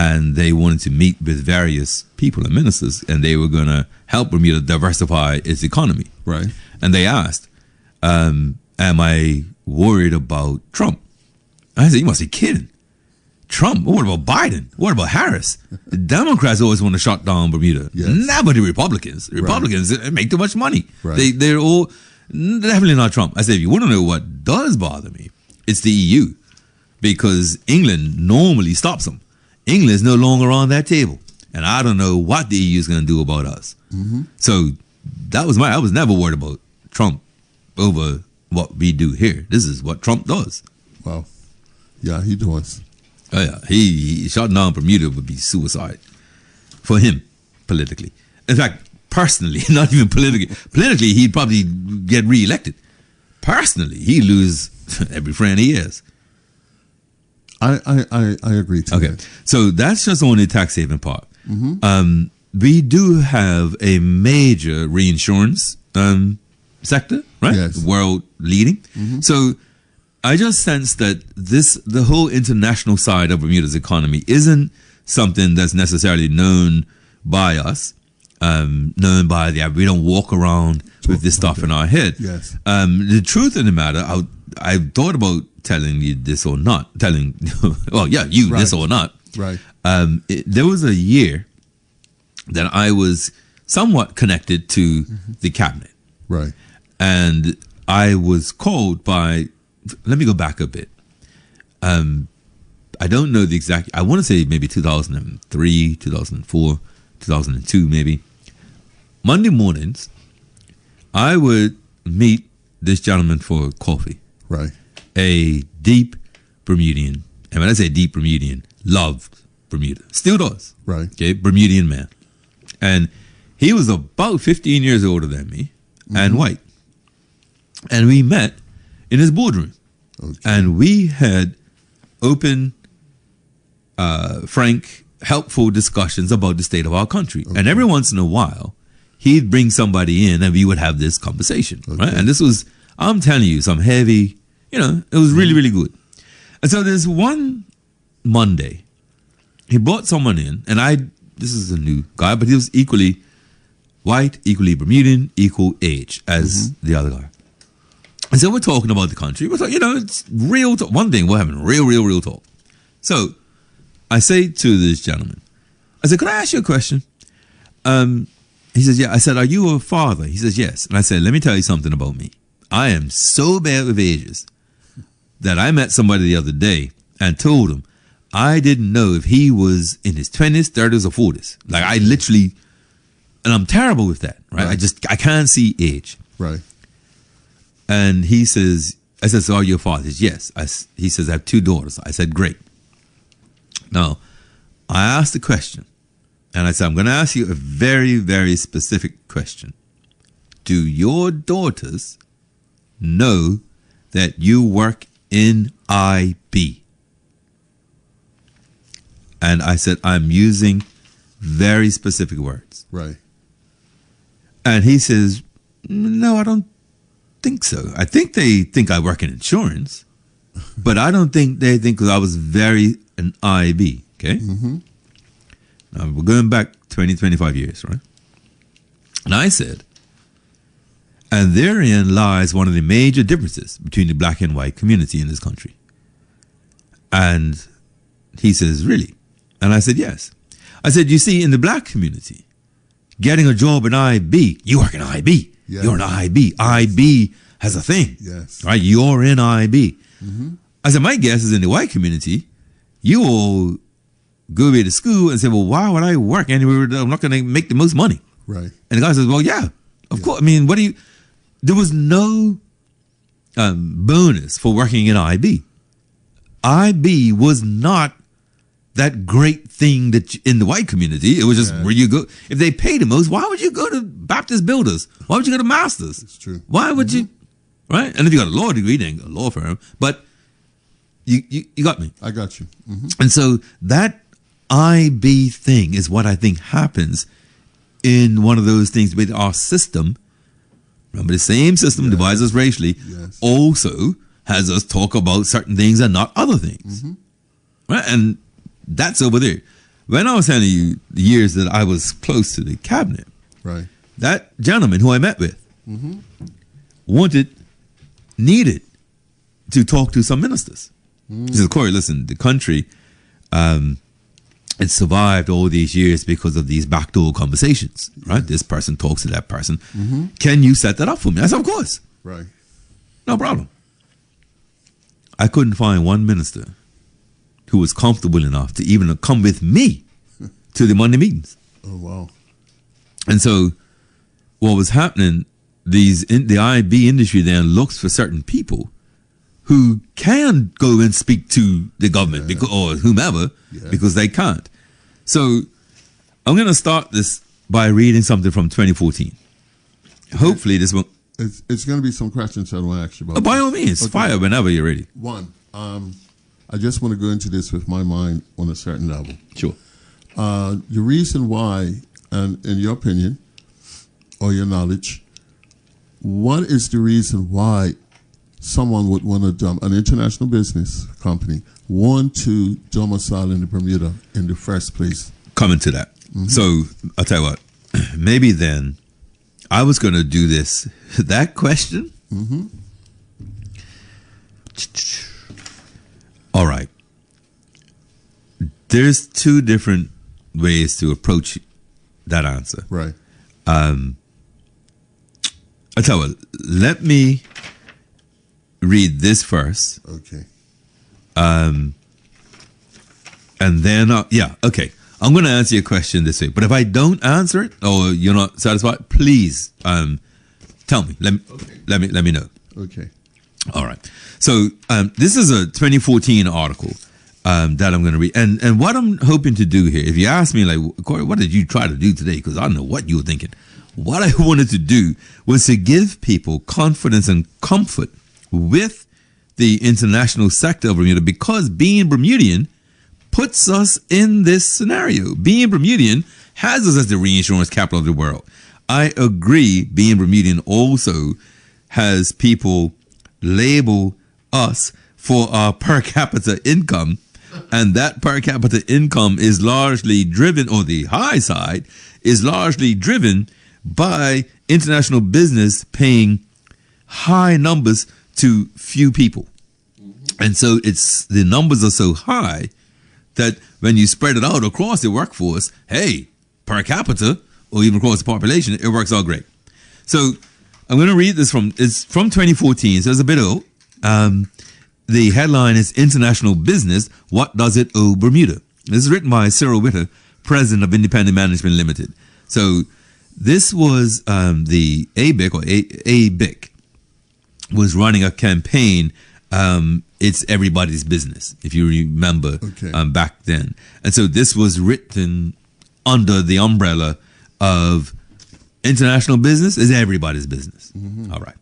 and they wanted to meet with various people and ministers, and they were going to help Bermuda diversify its economy. Right. And they asked, am I worried about Trump? I said, you must be kidding. Trump? What about Biden? What about Harris? The Democrats always want to shut down Bermuda. Yes. Never the Republicans. Republicans make too much money. Right. They're all definitely not Trump. I said, if you want to know what does bother me, it's the EU, because England normally stops them. England is no longer on that table, and I don't know what the EU is going to do about us. Mm-hmm. So I was never worried about Trump over what we do here. This is what Trump does. Wow. Yeah, he does. Oh yeah, he shutting down Bermuda would be suicide for him politically. In fact, personally, not even politically. Politically, he'd probably get reelected. Personally, he'd lose every friend he has. I agree to that. So that's just on the tax saving part. Mm-hmm. We do have a major reinsurance sector, right? Yes. World leading. Mm-hmm. So I just sense that the whole international side of Bermuda's economy isn't something that's necessarily known by us, known by we don't walk around with this stuff in our head. Yes. The truth of the matter, I thought about telling you this or not, this or not. Right. There was a year that I was somewhat connected to the cabinet. Right. And I was called by, let me go back a bit. I don't know the exact, I want to say maybe 2003, 2004, 2002 maybe. Monday mornings, I would meet this gentleman for coffee. Right. A deep Bermudian, and when I say deep Bermudian, loved Bermuda. Still does. Right. Okay, Bermudian man. And he was about 15 years older than me and white. And we met in his boardroom. Okay. And we had open, frank, helpful discussions about the state of our country. Okay. And every once in a while, he'd bring somebody in and we would have this conversation. Okay. Right? And this was, I'm telling you, some heavy, it was really, really good. And so there's one Monday, he brought someone in, and this is a new guy, but he was equally white, equally Bermudian, equal age as the other guy. And so we're talking about the country. We're talking, it's real talk. One thing, we're having real talk. So I say to this gentleman, I said, could I ask you a question? He says, yeah. I said, are you a father? He says, yes. And I said, let me tell you something about me. I am so bad with ages that I met somebody the other day and told him I didn't know if he was in his 20s, 30s, or 40s. Like I literally, and I'm terrible with that, right? I can't see age. Right. And he says, I said, so are you a father? He says, yes. He says, I have 2 daughters. I said, great. Now, I asked the question, and I said, I'm going to ask you a very, very specific question. Do your daughters know that you work in IB? And I said, I'm using very specific words. Right. And he says, no, I don't think so. I think they think I work in insurance, but I don't think they think, because I was very an IB. Okay. Mm-hmm. Now we're going back 20, 25 years, right? And I said, and therein lies one of the major differences between the black and white community in this country. And he says, really? And I said, yes. I said, you see, in the black community, getting a job in IB, you work in IB. Yes. You're in IB. Yes. IB has a thing. Yes. Right? You're in IB. Mm-hmm. I said, my guess is in the white community, you all go away to school and say, well, why would I work anywhere? I'm not going to make the most money. Right. And the guy says, well, yeah, of course. I mean, there was no bonus for working in IB. IB was not that great thing that in the white community. It was just where you go. If they pay the most, why would you go to Baptist Builders? Why would you go to Masters? It's true. Why would you? Right? And if you got a law degree, then a law firm. But you got me. I got you. Mm-hmm. And so that IB thing is what I think happens in one of those things with our system. Remember, the same system divides us racially also has us talk about certain things and not other things. Mm-hmm. Right? And that's over there. when I was telling you the years that I was close to the cabinet, Right. that gentleman who I met with needed to talk to some ministers. He said, Corey, listen, the country, it survived all these years because of these backdoor conversations, right? This person talks to that person. Can you set that up for me? I said, of course. Right. No problem. I couldn't find one minister who was comfortable enough to even come with me to the Monday meetings. Oh, wow. And so what was happening, the IB industry then looks for certain people who can go and speak to the government or whomever because they can't. So I'm going to start this by reading something from 2014. Hopefully this will... It's going to be some questions I want to ask you about. By all means, fire whenever you're ready. One, I just want to go into this with my mind on a certain level. Sure. The reason why, and in your opinion or your knowledge, what is the reason why someone would want to an international business company want to domicile in the Bermuda in the first place? Coming to that. So I'll tell you what, maybe then I was going to do this. That question. All right. There's two different ways to approach that answer. Right. I tell you what, let me read this first. Okay. And then, okay. I'm going to answer your question this way. But if I don't answer it or you're not satisfied, please tell me. Let me know. Okay. All right. So this is a 2014 article that I'm going to read. And what I'm hoping to do here, if you ask me, like, Corey, what did you try to do today? Because I don't know what you were thinking. What I wanted to do was to give people confidence and comfort with the international sector of Bermuda, because being Bermudian puts us in this scenario. Being Bermudian has us as the reinsurance capital of the world. I agree, being Bermudian also has people label us for our per capita income, and that per capita income is largely driven, or the high side is largely driven by international business paying high numbers to few people. And so the numbers are so high that when you spread it out across the workforce, hey, per capita or even across the population, it works out great. So I'm going to read this it's from 2014, so it's a bit old. The headline is International Business, What Does It Owe Bermuda? This is written by Cyril Witter, president of Independent Management Limited. So this was the ABIC or ABIC was running a campaign. It's everybody's business, if you remember, back then. And so this was written under the umbrella of international business is everybody's business. All right.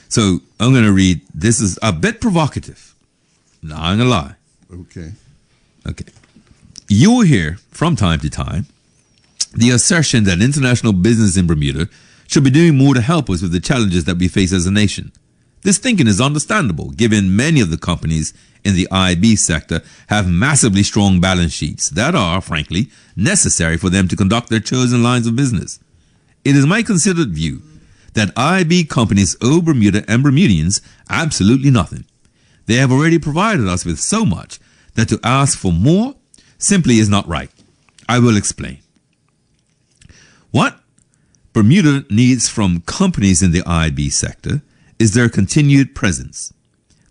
So I'm going to read. This is a bit provocative. No, I'm going to lie. Okay. You will hear from time to time the assertion that international business in Bermuda should be doing more to help us with the challenges that we face as a nation. This thinking is understandable, given many of the companies in the IB sector have massively strong balance sheets that are, frankly, necessary for them to conduct their chosen lines of business. It is my considered view that IB companies owe Bermuda and Bermudians absolutely nothing. They have already provided us with so much that to ask for more simply is not right. I will explain. What Bermuda needs from companies in the IB sector is their continued presence.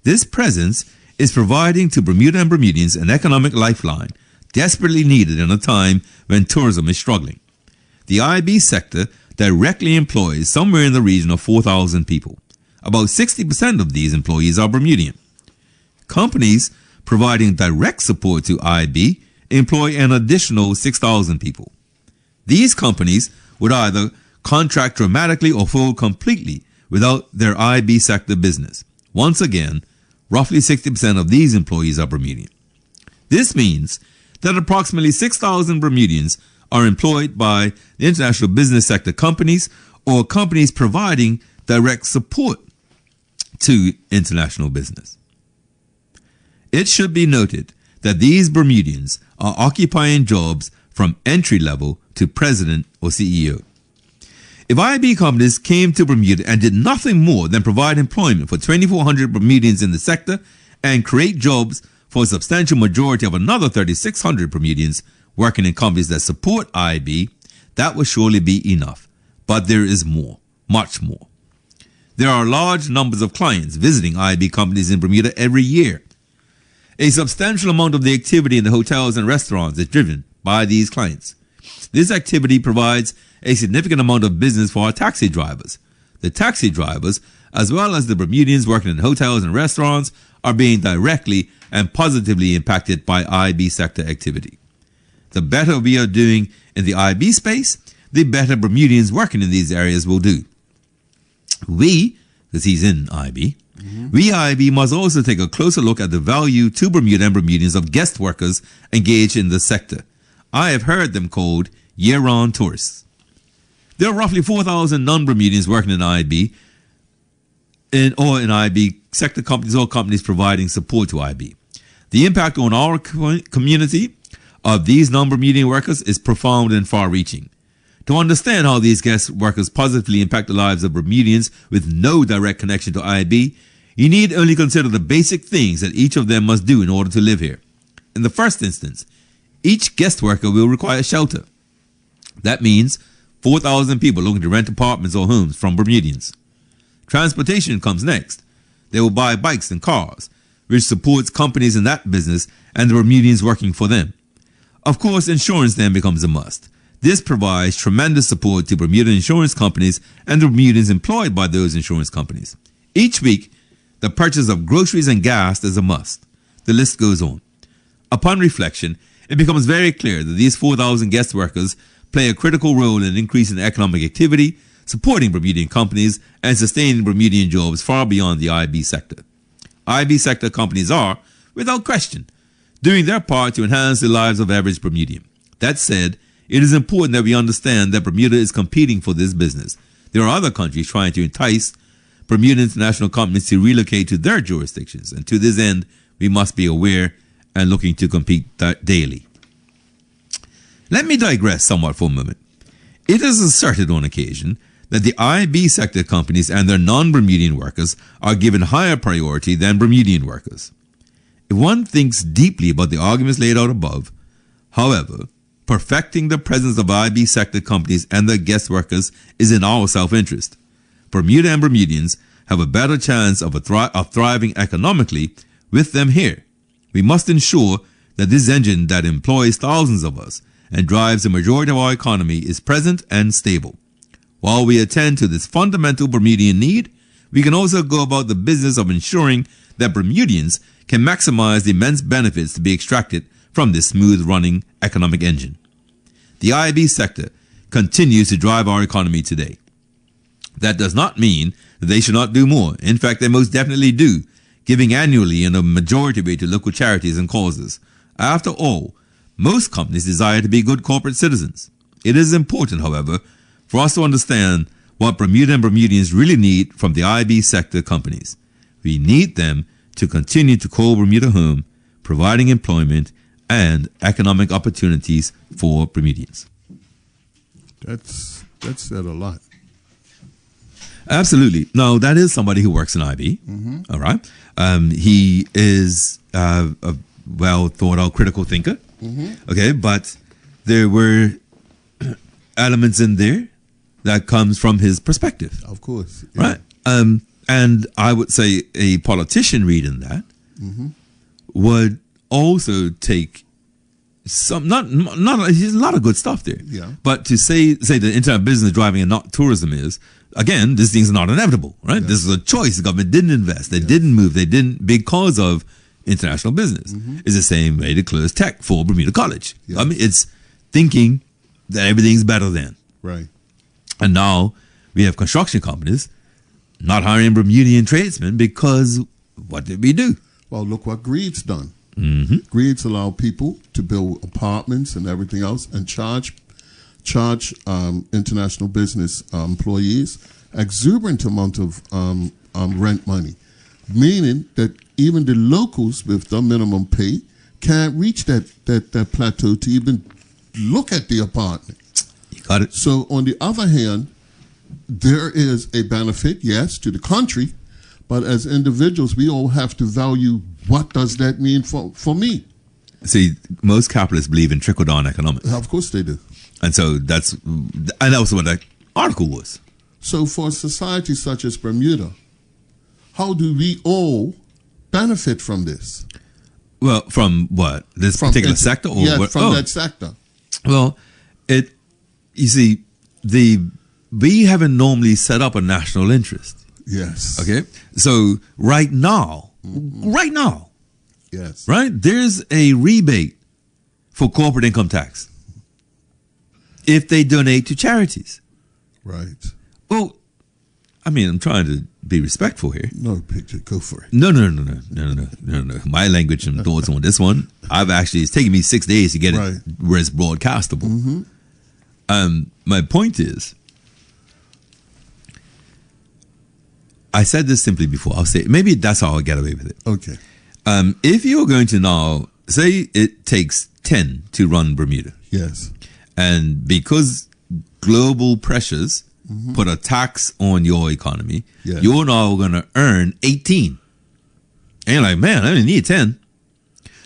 This presence is providing to Bermuda and Bermudians an economic lifeline desperately needed in a time when tourism is struggling. The IB sector directly employs somewhere in the region of 4,000 people. About 60% of these employees are Bermudian. Companies providing direct support to IB employ an additional 6,000 people. These companies would either contract dramatically or fold completely without their IB sector business. Once again, roughly 60% of these employees are Bermudian. This means that approximately 6,000 Bermudians are employed by the international business sector companies or companies providing direct support to international business. It should be noted that these Bermudians are occupying jobs from entry level to president or CEO. If IB companies came to Bermuda and did nothing more than provide employment for 2,400 Bermudians in the sector and create jobs for a substantial majority of another 3,600 Bermudians working in companies that support IB, that would surely be enough. But there is more, much more. There are large numbers of clients visiting IB companies in Bermuda every year. A substantial amount of the activity in the hotels and restaurants is driven by these clients. This activity provides a significant amount of business for our taxi drivers. The taxi drivers, as well as the Bermudians working in hotels and restaurants, are being directly and positively impacted by IB sector activity. The better we are doing in the IB space, the better Bermudians working in these areas will do. We, because he's in IB, we IB must also take a closer look at the value to Bermuda and Bermudians of guest workers engaged in the sector. I have heard them called year-round tourists. There are roughly 4,000 non-Bermudians working in IB in IB sector companies or companies providing support to IB. The impact on our community of these non-Bermudian workers is profound and far-reaching. To understand how these guest workers positively impact the lives of Bermudians with no direct connection to IB, you need only consider the basic things that each of them must do in order to live here. In the first instance, each guest worker will require shelter. That means 4,000 people looking to rent apartments or homes from Bermudians. Transportation comes next. They will buy bikes and cars, which supports companies in that business and the Bermudians working for them. Of course, insurance then becomes a must. This provides tremendous support to Bermuda insurance companies and the Bermudians employed by those insurance companies. Each week, the purchase of groceries and gas is a must. The list goes on. Upon reflection, it becomes very clear that these 4,000 guest workers play a critical role in increasing economic activity, supporting Bermudian companies, and sustaining Bermudian jobs far beyond the IB sector. IB sector companies are, without question, doing their part to enhance the lives of average Bermudian. That said, it is important that we understand that Bermuda is competing for this business. There are other countries trying to entice Bermuda international companies to relocate to their jurisdictions, and to this end, we must be aware and looking to compete daily. Let me digress somewhat for a moment. It is asserted on occasion that the IB sector companies and their non-Bermudian workers are given higher priority than Bermudian workers. If one thinks deeply about the arguments laid out above, however, perfecting the presence of IB sector companies and their guest workers is in our self-interest. Bermuda and Bermudians have a better chance of thriving economically with them here. We must ensure that this engine that employs thousands of us and drives the majority of our economy is present and stable. While we attend to this fundamental Bermudian need, we can also go about the business of ensuring that Bermudians can maximize the immense benefits to be extracted from this smooth-running economic engine. The IB sector continues to drive our economy today. That does not mean that they should not do more. In fact, they most definitely do, giving annually in a majority way to local charities and causes. After all, most companies desire to be good corporate citizens. It is important, however, for us to understand what Bermuda and Bermudians really need from the IB sector companies. We need them to continue to call Bermuda home, providing employment and economic opportunities for Bermudians. That's said a lot. Absolutely. Now, that is somebody who works in IB. All right. He is a well thought out critical thinker. Okay, but there were elements in there that comes from his perspective. Of course. Yeah. Right. And I would say a politician reading that would also take some, not there's a lot of good stuff there. Yeah. But to say the entire business driving and not tourism is, again, this thing's not inevitable, right? Yeah. This is a choice. The government didn't invest. They didn't move. They didn't because of international business. It's the same way to close tech for Bermuda College. Yeah. I mean, it's thinking that everything's better then. Right. And now we have construction companies not hiring Bermudian tradesmen because what did we do? Well, look what greed's done. Greed's allow people to build apartments and everything else and charge international business employees exuberant amount of rent money, meaning that even the locals with the minimum pay can't reach that plateau to even look at the apartment. You got it. So on the other hand, there is a benefit, yes, to the country, but as individuals, we all have to value what does that mean for me. See, most capitalists believe in trickle-down economics. Of course they do. And so that was what that article was. So for a society such as Bermuda, how do we all benefit from this? Well, from what? This particular sector? Or yeah, what? From that sector. Well, you see, we haven't normally set up a national interest. Yes. Okay? So right now, yes, right, there's a rebate for corporate income tax if they donate to charities. Right. Well, I mean, I'm trying to be respectful here. No, picture, go for it. No. My language and thoughts on this one, it's taken me 6 days to get it where it's broadcastable. My point is, I said this simply before. I'll say maybe that's how I'll get away with it. Okay. If you're going to now say it takes 10 to run Bermuda, yes, and because global pressures put a tax on your economy, you're now going to earn 18. And you're like, man, I only need 10.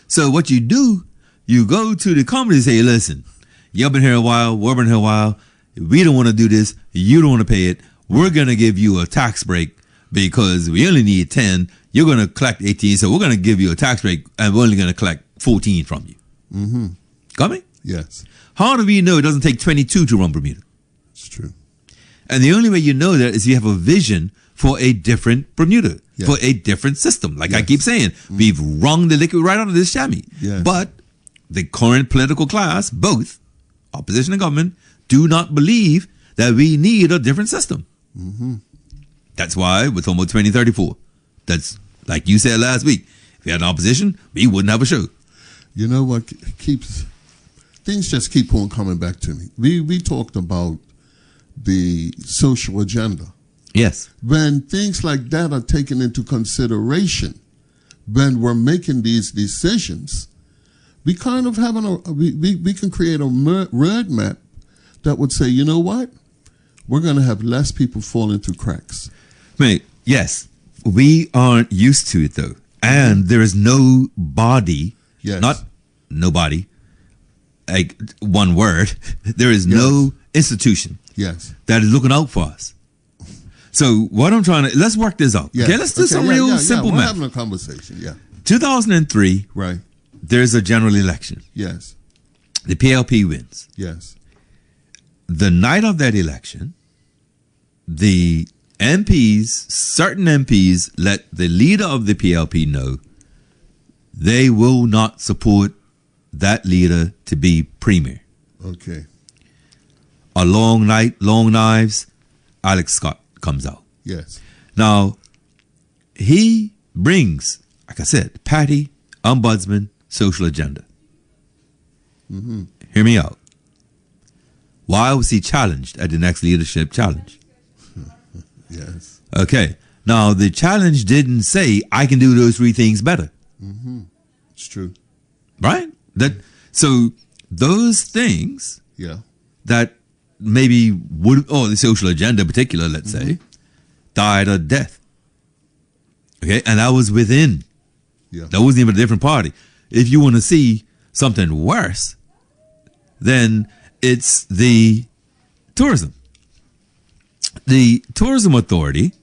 So what you do, you go to the company and say, listen, you've been here a while, we've been here a while. We don't want to do this. You don't want to pay it. We're going to give you a tax break because we only need 10. You're going to collect 18. So we're going to give you a tax break and we're only going to collect 14 from you. Got me? Yes. How do we know it doesn't take 22 to run Bermuda? It's true. And the only way you know that is you have a vision for a different Bermuda, for a different system. Like I keep saying, we've wrung the liquid right out of this chamois. Yes. But the current political class, both opposition and government, do not believe that we need a different system. That's why we're talking about 2034. That's like you said last week. If we had an opposition, we wouldn't have a show. You know what things just keep on coming back to me. We talked about the social agenda. Yes. When things like that are taken into consideration, when we're making these decisions, we kind of have we can create a roadmap that would say, you know what? We're going to have less people falling through cracks. Mate, yes. We aren't used to it though. And there is no body, not nobody, like one word. There is no institution that is looking out for us. So what I'm trying to, let's work this out. Okay, let's do some real simple math. We're having a conversation, 2003, right. There's a general election. Yes. The PLP wins. Yes. The night of that election, the MPs, certain MPs, let the leader of the PLP know they will not support that leader to be premier. Okay. A long night, long knives, Alex Scott comes out. Yes. Now, he brings, like I said, Patty, ombudsman, social agenda. Hear me out. Why was he challenged at the next leadership challenge? Yes. Okay. Now, the challenge didn't say, I can do those three things better. It's true. Right? So those things that maybe would, the social agenda in particular, let's say, died a death. Okay? And that was within. That wasn't even a different party. If you want to see something worse, then it's the tourism. The tourism authority,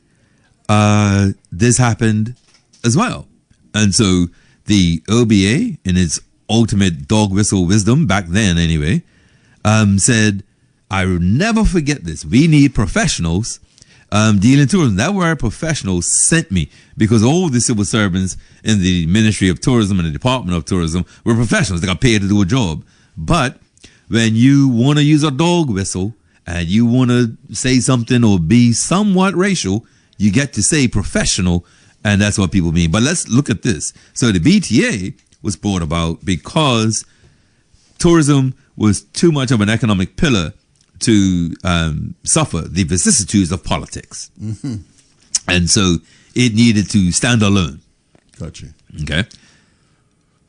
this happened as well. And so the OBA, in its ultimate dog whistle wisdom, back then anyway, said, I will never forget this. We need professionals dealing tourism. That word professionals sent me because all the civil servants in the Ministry of Tourism and the Department of Tourism were professionals. They got paid to do a job. But when you want to use a dog whistle and you want to say something or be somewhat racial, you get to say professional, and that's what people mean. But let's look at this. So the BTA was brought about because tourism was too much of an economic pillar to suffer the vicissitudes of politics. And so it needed to stand alone. Gotcha. Okay.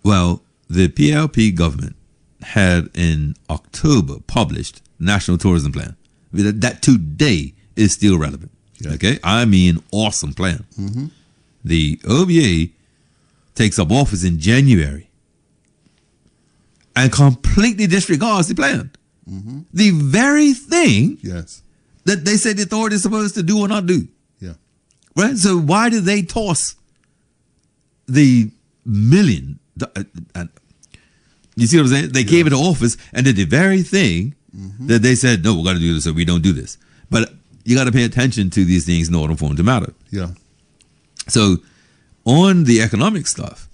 Well, the PLP government had in October published National Tourism Plan. That today is still relevant. Yeah. Okay, I mean, awesome plan. Mm-hmm. The OBA takes up office in January and completely disregards the plan. Mm-hmm. The very thing that they say the authority is supposed to do or not do. Yeah. Right? So why did they toss the million? You see what I'm saying? They gave it to office and did the very thing that they said, no, we're going to do this, so we don't do this. But you got to pay attention to these things in order for them to matter. Yeah. So on the economic stuff,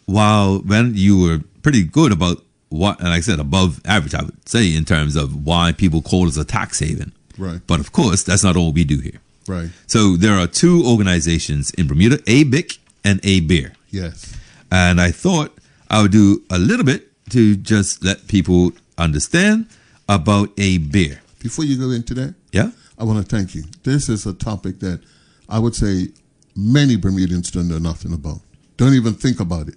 while when you were pretty good about what, and like I said, above average, I would say, in terms of why people call us a tax haven. Right. But of course, that's not all we do here. Right. So there are two organizations in Bermuda, ABIC and ABEAR. Yes. And I thought I would do a little bit to just let people understand about ABEAR. Before you go into that, yeah, I want to thank you. This is a topic that I would say many Bermudians don't know nothing about. Don't even think about it.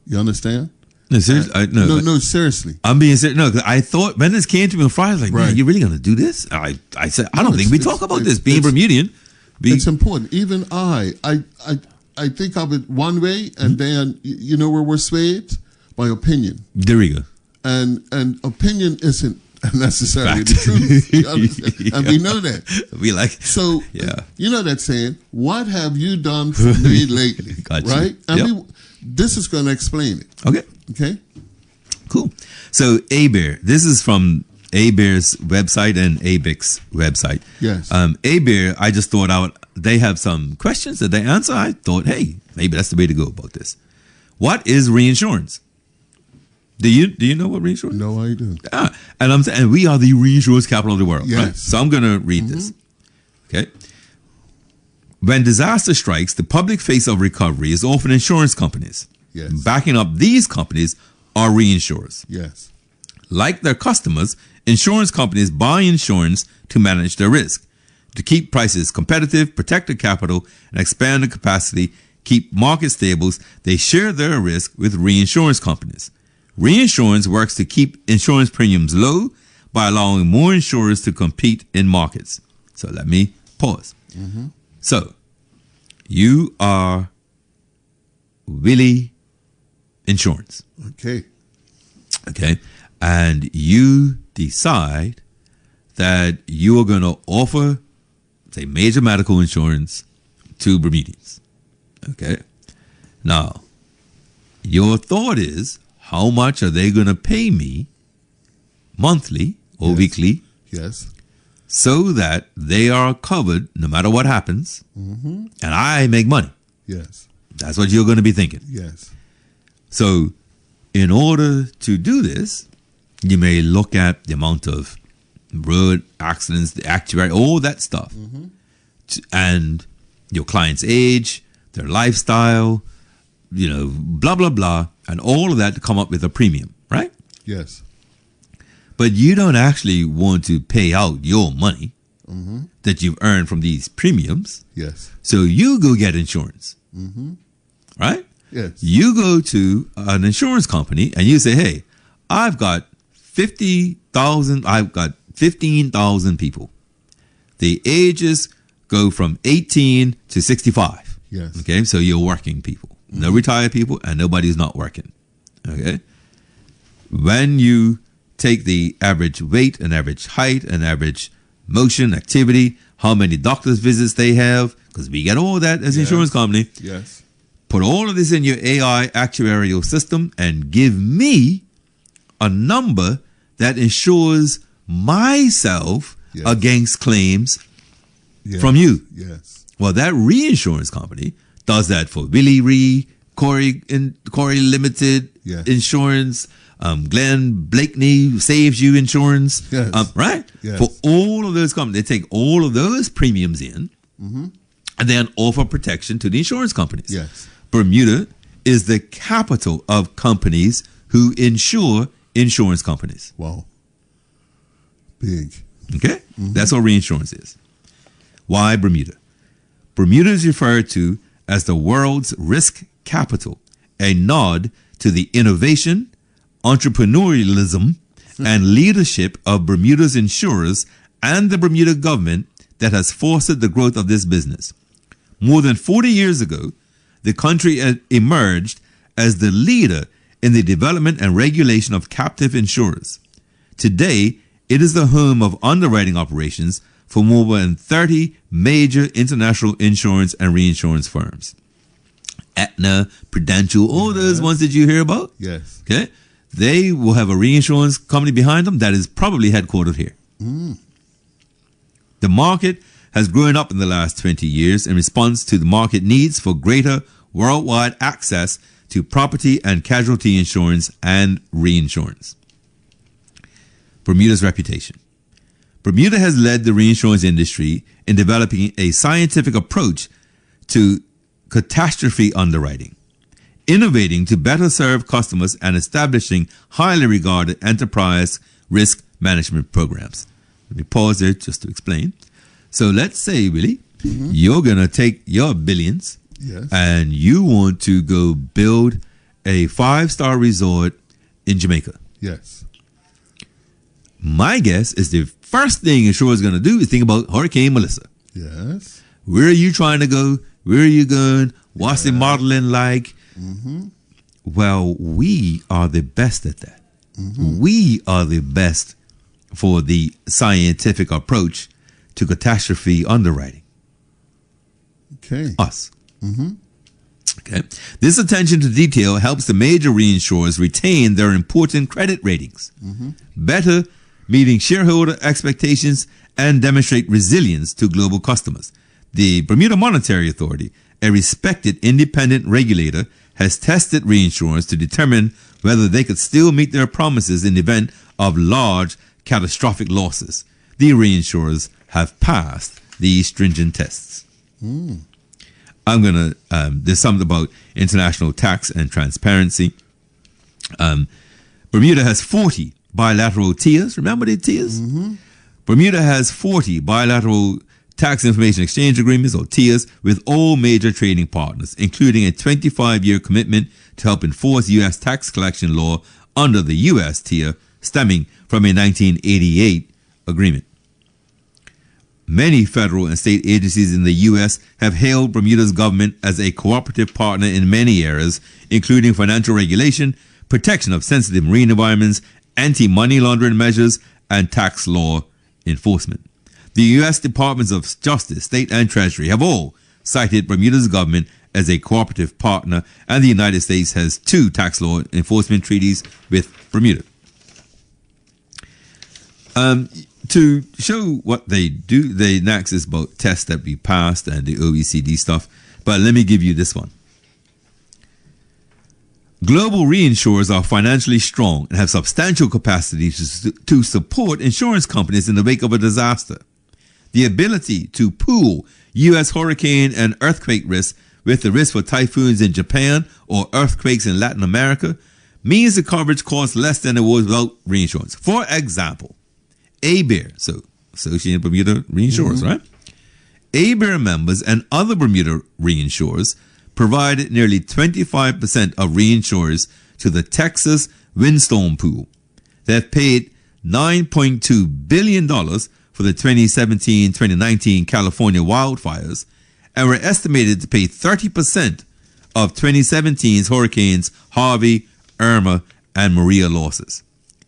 You understand? No, seriously. No, seriously. I'm being serious. No, because I thought when this came to me on Friday, I was like, man, you really going to do this? I said, I don't think we talk about this. Being Bermudian. It's important. Even I think of it one way, and then, you know where we're swayed? By opinion. There we go. And opinion isn't necessarily the truth. You understand? And we know that. We like. So, you know that saying, what have you done for me lately? Gotcha. Right? And this is going to explain it. Okay. Okay? Cool. So ABEAR, this is from ABEAR's website and ABIC's website. Yes. ABEAR, I just thought they have some questions that they answer. I thought, hey, maybe that's the way to go about this. What is reinsurance? Do you know what reinsurance? No, I do. And we are the reinsurance capital of the world. Yes. Right? So I'm going to read this. Okay. When disaster strikes, the public face of recovery is often insurance companies. Yes. Backing up these companies are reinsurers. Yes. Like their customers, insurance companies buy insurance to manage their risk, to keep prices competitive, protect their capital, and expand the capacity, keep market stable. They share their risk with reinsurance companies. Reinsurance works to keep insurance premiums low by allowing more insurers to compete in markets. So let me pause. Mm-hmm. So you are Willie Insurance. Okay. Okay. And you decide that you are going to offer, say, major medical insurance to Bermudians. Okay. Now, your thought is, how much are they going to pay me monthly or weekly? Yes. So that they are covered no matter what happens, and I make money. Yes. That's what you're going to be thinking. Yes. So in order to do this, you may look at the amount of road accidents, the actuary, all that stuff, and your client's age, their lifestyle, blah, blah, blah, and all of that to come up with a premium, right? Yes. But you don't actually want to pay out your money that you've earned from these premiums. Yes. So you go get insurance, right? Yes. You go to an insurance company and you say, hey, I've got 15,000 people. The ages go from 18 to 65. Yes. Okay, so you're working people. No retired people, and nobody's not working. Okay? When you take the average weight and average height and average motion, activity, how many doctor's visits they have, because we get all that as an insurance company. Yes. Put all of this in your AI actuarial system and give me a number that insures myself against claims from you. Yes. Well, that reinsurance company does that for Willie Re, Corey Limited Insurance, Glenn Blakeney Saves You Insurance, right? Yes. For all of those companies, they take all of those premiums in and then offer protection to the insurance companies. Yes. Bermuda is the capital of companies who insure insurance companies. Wow. Big. Okay? That's what reinsurance is. Why Bermuda? Bermuda is referred to as the world's risk capital, a nod to the innovation, entrepreneurialism, and leadership of Bermuda's insurers and the Bermuda government that has fostered the growth of this business. More than 40 years ago, the country emerged as the leader in the development and regulation of captive insurers. Today, it is the home of underwriting operations for more than 30 major international insurance and reinsurance firms. Aetna, Prudential, all those ones that you hear about. Yes. Okay. They will have a reinsurance company behind them that is probably headquartered here. The market has grown up in the last 20 years in response to the market needs for greater worldwide access to property and casualty insurance and reinsurance. Bermuda's reputation. Bermuda has led the reinsurance industry in developing a scientific approach to catastrophe underwriting, innovating to better serve customers, and establishing highly regarded enterprise risk management programs. Let me pause there just to explain. So let's say, Willie, you're going to take your billions and you want to go build a 5-star resort in Jamaica. Yes. My guess is the first thing insurers is going to do is think about Hurricane Melissa. Yes. Where are you trying to go? Where are you going? What's the modeling like? Well, we are the best at that. We are the best for the scientific approach to catastrophe underwriting. Okay. Us. Okay. This attention to detail helps the major reinsurers retain their important credit ratings, better meeting shareholder expectations, and demonstrate resilience to global customers. The Bermuda Monetary Authority, a respected independent regulator, has tested reinsurers to determine whether they could still meet their promises in the event of large catastrophic losses. The reinsurers have passed these stringent tests. I'm going to, there's something about international tax and transparency. Bermuda has 40 bilateral tiers. Remember the tiers? Bermuda has 40 bilateral tax information exchange agreements, or tiers, with all major trading partners, including a 25-year commitment to help enforce U.S. tax collection law under the U.S. tier stemming from a 1988 agreement. Many federal and state agencies in the U.S. have hailed Bermuda's government as a cooperative partner in many areas, including financial regulation, protection of sensitive marine environments, anti-money laundering measures, and tax law enforcement. The U.S. Departments of Justice, State, and Treasury have all cited Bermuda's government as a cooperative partner, and the United States has 2 tax law enforcement treaties with Bermuda. To show what they do, they next is about tests that we passed and the OECD stuff, but let me give you this one. Global reinsurers are financially strong and have substantial capacity to support insurance companies in the wake of a disaster. The ability to pool U.S. hurricane and earthquake risks with the risk for typhoons in Japan or earthquakes in Latin America means the coverage costs less than it was without reinsurance. For example, ABER, so Associated Bermuda Reinsurers, right? ABER members and other Bermuda reinsurers provided nearly 25% of reinsurers to the Texas windstorm pool. They have paid $9.2 billion for the 2017-2019 California wildfires and were estimated to pay 30% of 2017's hurricanes Harvey, Irma, and Maria losses.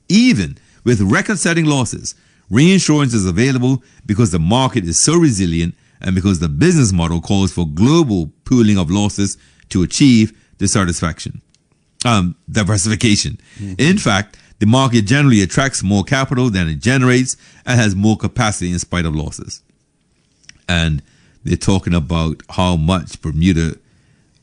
Even with record-setting losses, reinsurance is available because the market is so resilient and because the business model calls for global pooling of losses to achieve diversification. In fact, the market generally attracts more capital than it generates and has more capacity in spite of losses. And they're talking about how much Bermuda,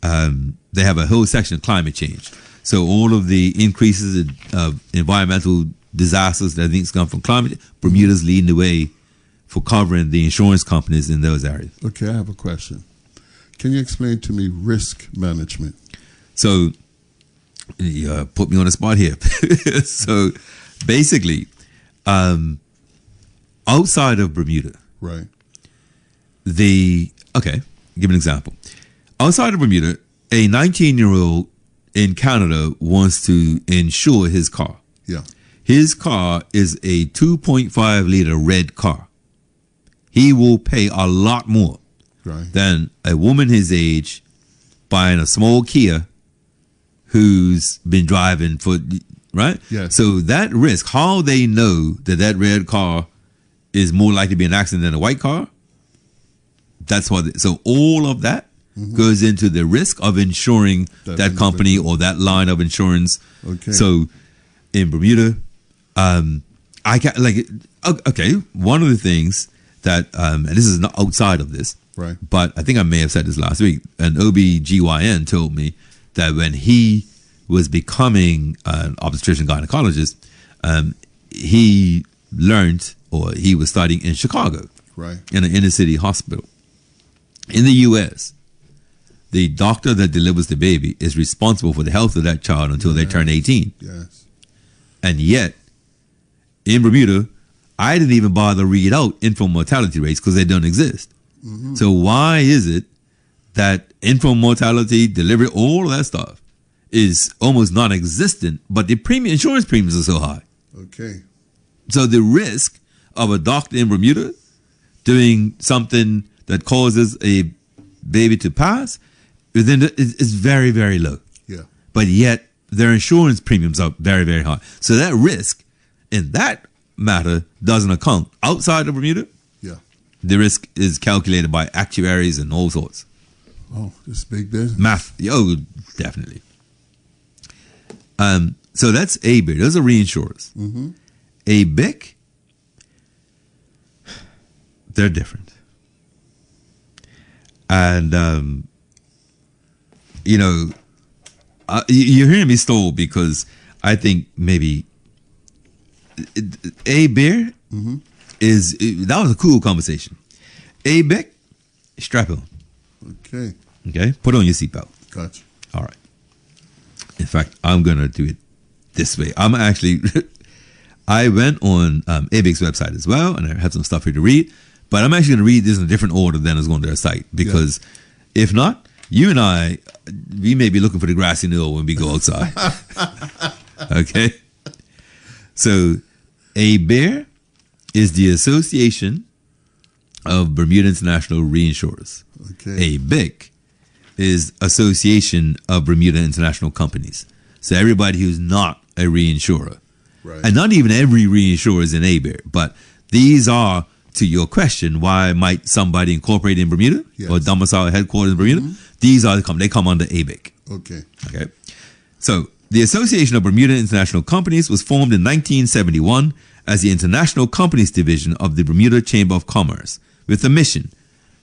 they have a whole section of climate change. So all of the increases of environmental disasters that I think come from climate, Bermuda's leading the way for covering the insurance companies in those areas. Okay, I have a question. Can you explain to me risk management? So you put me on the spot here. So basically, outside of Bermuda, right? Give an example. Outside of Bermuda, a 19-year-old in Canada wants to insure his car. Yeah. His car is a 2.5 liter red car. He will pay a lot more than a woman his age buying a small Kia who's been driving for, right? Yes. So that risk, how they know that red car is more likely to be an accident than a white car, that's what. So all of that goes into the risk of insuring that company or that line of insurance. Okay. So in Bermuda, I can okay. One of the things that, and this is not outside of this, right? But I think I may have said this last week. An OBGYN told me that when he was becoming an obstetrician gynecologist, he learned, or he was studying in Chicago, right, in an inner city hospital. In the U.S., the doctor that delivers the baby is responsible for the health of that child until they turn 18. Yes. And yet, in Bermuda, I didn't even bother to read out infant mortality rates because they don't exist. So why is it that infant mortality, delivery, all of that stuff is almost non-existent, but the insurance premiums are so high? Okay. So the risk of a doctor in Bermuda doing something that causes a baby to pass is very, very low. Yeah. But yet their insurance premiums are very, very high. So that risk in that matter doesn't account. Outside of Bermuda, yeah, the risk is calculated by actuaries and all sorts. Oh, this big business. Math. Oh, definitely. So that's ABIC. Those are reinsurers. ABIC, they're different. And, you're hearing me stole because I think maybe ABIC that was a cool conversation. ABIC, strap on. Okay. Okay, put on your seatbelt. Gotcha. All right. In fact, I'm going to do it this way. I'm actually, I went on ABIC's website as well, and I have some stuff here to read, but I'm actually going to read this in a different order than it's going to their site, because if not, you and I, we may be looking for the grassy knoll when we go outside. Okay? So, ABIC is the Association of Bermuda International Reinsurers. Okay. ABIC is Association of Bermuda International Companies. So everybody who's not a reinsurer. Right. And not even every reinsurer is in ABIC, but these are, to your question, why might somebody incorporate in Bermuda or domicile headquarters in Bermuda? These are they come under ABIC. Okay. Okay. So the Association of Bermuda International Companies was formed in 1971 as the International Companies Division of the Bermuda Chamber of Commerce, with a mission.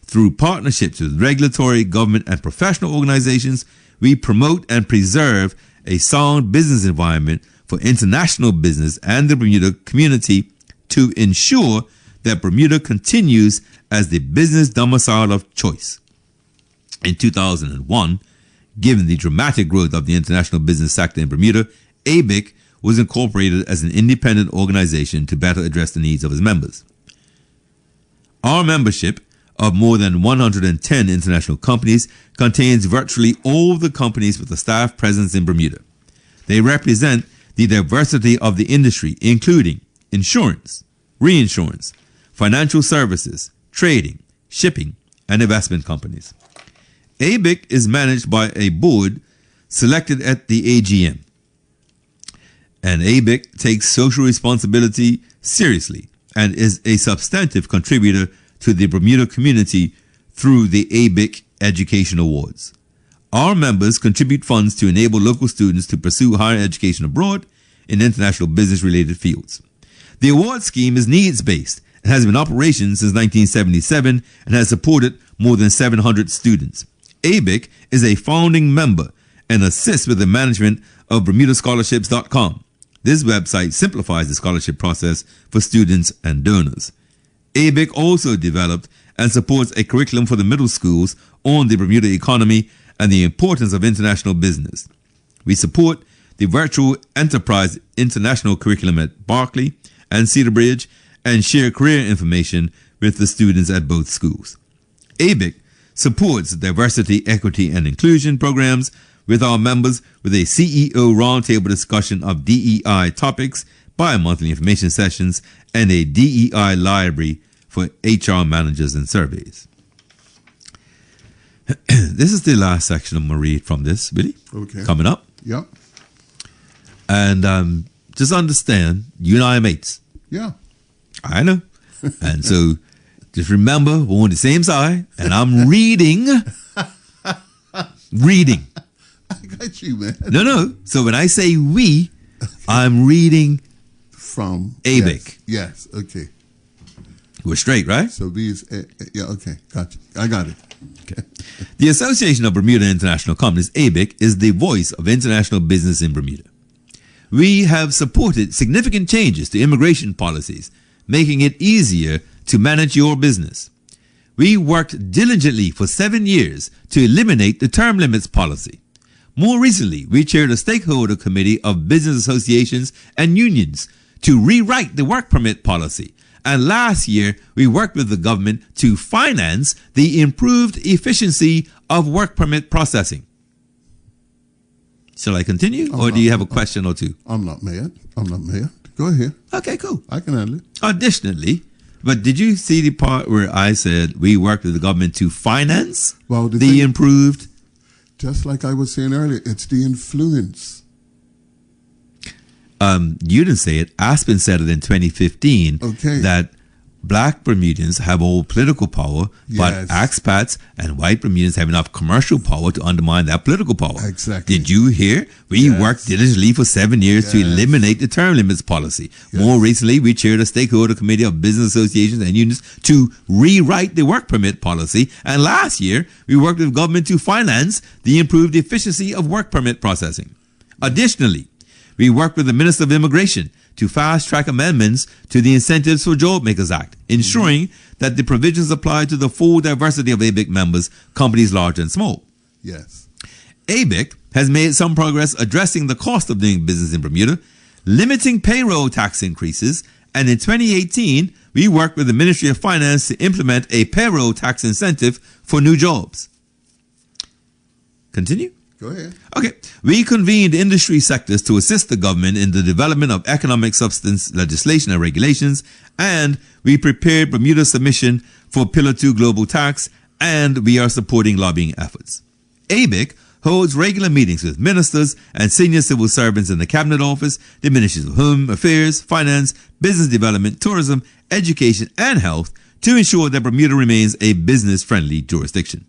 Through partnerships with regulatory, government, and professional organizations, we promote and preserve a sound business environment for international business and the Bermuda community to ensure that Bermuda continues as the business domicile of choice. In 2001, given the dramatic growth of the international business sector in Bermuda, ABIC was incorporated as an independent organization to better address the needs of its members. Our membership of more than 110 international companies contains virtually all the companies with a staff presence in Bermuda. They represent the diversity of the industry, including insurance, reinsurance, financial services, trading, shipping, and investment companies. ABIC is managed by a board selected at the AGM. And ABIC takes social responsibility seriously and is a substantive contributor to the Bermuda community through the ABIC Education Awards. Our members contribute funds to enable local students to pursue higher education abroad in international business-related fields. The award scheme is needs-based and has been in operation since 1977 and has supported more than 700 students. ABIC is a founding member and assists with the management of BermudaScholarships.com. This website simplifies the scholarship process for students and donors. ABIC also developed and supports a curriculum for the middle schools on the Bermuda economy and the importance of international business. We support the Virtual Enterprise International Curriculum at Berkeley and Cedar Bridge and share career information with the students at both schools. ABIC supports diversity, equity, and inclusion programs with our members with a CEO roundtable discussion of DEI topics, bi-monthly information sessions, and a DEI library for HR managers and surveys. This is the last section I'm going to read from this, Billy. Okay. Coming up. Yep. And just understand, you and I are mates. Yeah. I know. And so just remember, we're on the same side, and I'm reading. Reading. I got you, man. No. So when I say we, I'm reading From ABIC. Yes. Okay. We're straight, right? So these, yeah, okay. Got you. I got it. Okay. The Association of Bermuda International Companies, ABIC, is the voice of international business in Bermuda. We have supported significant changes to immigration policies, making it easier to manage your business. We worked diligently for 7 years to eliminate the term limits policy. More recently, we chaired a stakeholder committee of business associations and unions to rewrite the work permit policy. And last year, we worked with the government to finance the improved efficiency of work permit processing. Shall I continue, or do you have a question or two? I'm not mad. Go ahead. Okay, cool. I can handle it. Additionally, but did you see the part where I said we worked with the government to finance the improved? Just like I was saying earlier, it's the influence. You didn't say it. Aspen said it in 2015 that black Bermudians have all political power, but expats and white Bermudians have enough commercial power to undermine that political power. Exactly. Did you hear? We worked diligently for 7 years to eliminate the term limits policy. More recently, we chaired a stakeholder committee of business associations and unions to rewrite the work permit policy. And last year, we worked with government to finance the improved efficiency of work permit processing. Additionally, we worked with the Minister of Immigration to fast-track amendments to the Incentives for Job Makers Act, ensuring that the provisions apply to the full diversity of ABIC members, companies large and small. Yes. ABIC has made some progress addressing the cost of doing business in Bermuda, limiting payroll tax increases, and in 2018, we worked with the Ministry of Finance to implement a payroll tax incentive for new jobs. Continue. Go ahead. Okay. We convened industry sectors to assist the government in the development of economic substance legislation and regulations, and we prepared Bermuda's submission for Pillar 2 global tax, and we are supporting lobbying efforts. ABIC holds regular meetings with ministers and senior civil servants in the Cabinet Office, the Ministries of Home Affairs, Finance, Business Development, Tourism, Education, and Health to ensure that Bermuda remains a business-friendly jurisdiction.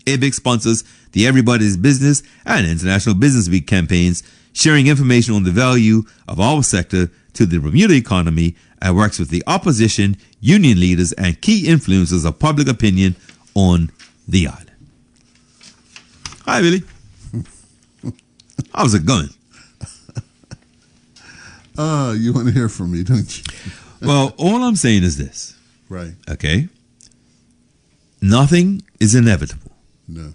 ABIC sponsors the Everybody's Business and International Business Week campaigns, sharing information on the value of our sector to the Bermuda economy, and works with the opposition, union leaders, and key influencers of public opinion on the island. Hi, Billy. How's it going? You want to hear from me, don't you? Well, all I'm saying is this. Right. Okay? Nothing is inevitable. No.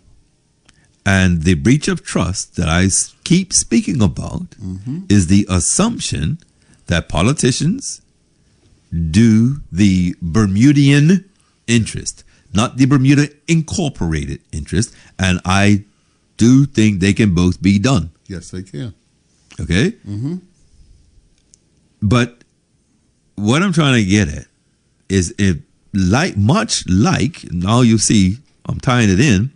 And the breach of trust that I keep speaking about is the assumption that politicians do the Bermudian interest, not the Bermuda Incorporated interest. And I do think they can both be done. Yes, they can. Okay? But what I'm trying to get at is much like, now you see, I'm tying it in,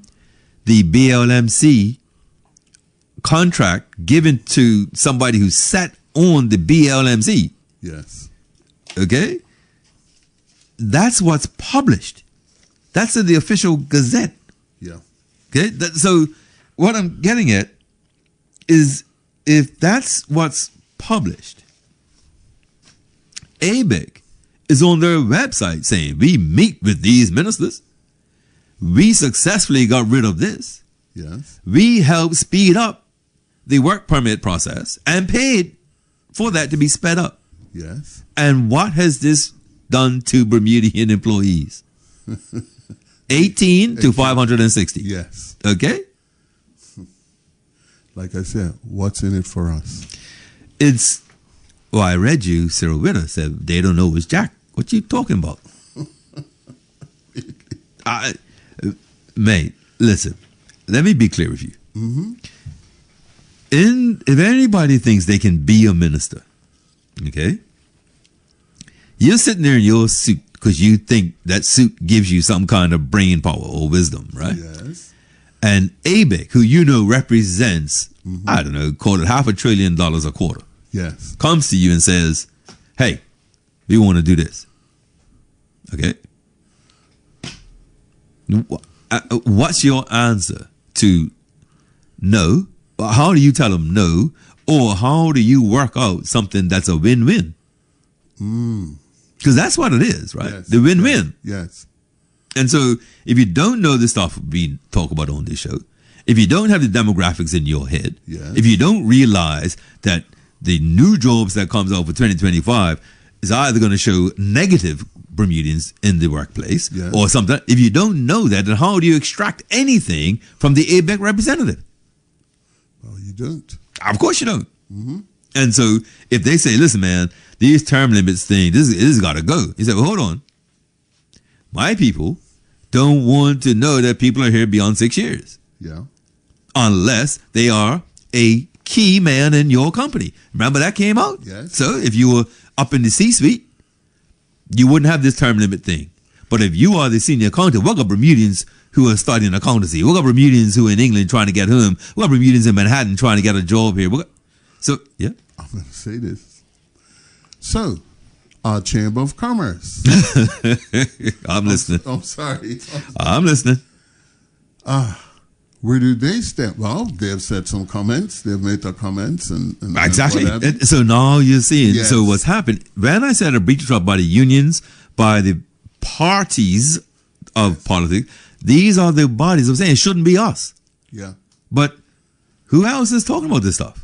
the BLMC contract given to somebody who sat on the BLMC. Yes. Okay? That's what's published. That's in the official Gazette. Yeah. Okay? So what I'm getting at is if that's what's published, ABIC is on their website saying, we meet with these ministers. We successfully got rid of this. Yes. We helped speed up the work permit process and paid for that to be sped up. Yes. And what has this done to Bermudian employees? 18 to 560. Yes. Okay? Like I said, what's in it for us? Well, I read you, Cyril Witter said, they don't know it's Jack. What you talking about? Mate, listen, let me be clear with you. If anybody thinks they can be a minister, okay, you're sitting there in your suit because you think that suit gives you some kind of brain power or wisdom, right? Yes. And ABEC, who you know represents, I don't know, call it $500 billion a quarter, Yes. comes to you and says, hey, we want to do this. Okay? What's your answer to no? How do you tell them no? Or how do you work out something that's a win-win? Because that's what it is, right? Yes. The win-win. Yes. And so if you don't know the stuff we talk about on this show, if you don't have the demographics in your head, Yes. if you don't realize that the new jobs that comes out for 2025 is either going to show negative Bermudians in the workplace Yes. or something, if you don't know that, then how do you extract anything from the ABEC representative? Well, you don't. Of course you don't. And so if they say, listen, man, these term limits thing, this has got to go. He said, well, hold on. My people don't want to know that people are here beyond 6 years Yeah. unless they are a key man in your company. Remember that came out? Yes. So if you were up in the C-suite, you wouldn't have this term limit thing. But if you are the senior accountant, what got Bermudians who are studying accountancy? What got Bermudians who are in England trying to get home? What got Bermudians in Manhattan trying to get a job here? So, yeah. I'm going to say this. So, our Chamber of Commerce. I'm listening. I'm sorry. I'm listening. Where do they stand? Well, they've said some comments. They've made their comments. And Exactly. whatever. And so now you're seeing. Yes. So what's happened, when I said a breach of trust by the unions, by the parties of politics, these are the bodies. I'm saying it shouldn't be us. Yeah. But who else is talking about this stuff?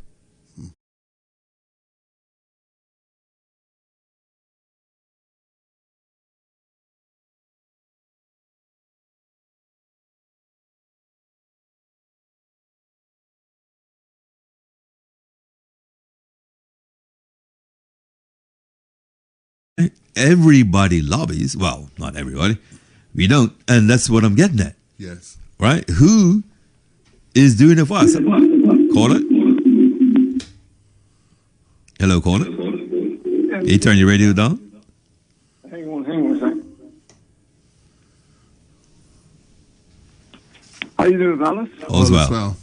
Everybody lobbies. Well, not everybody. We don't. And that's what I'm getting at. Yes. Right? Who is doing it for us? Caller? Hello, caller? You turn your radio down? Hang on a second. How you doing, fellas? All's well.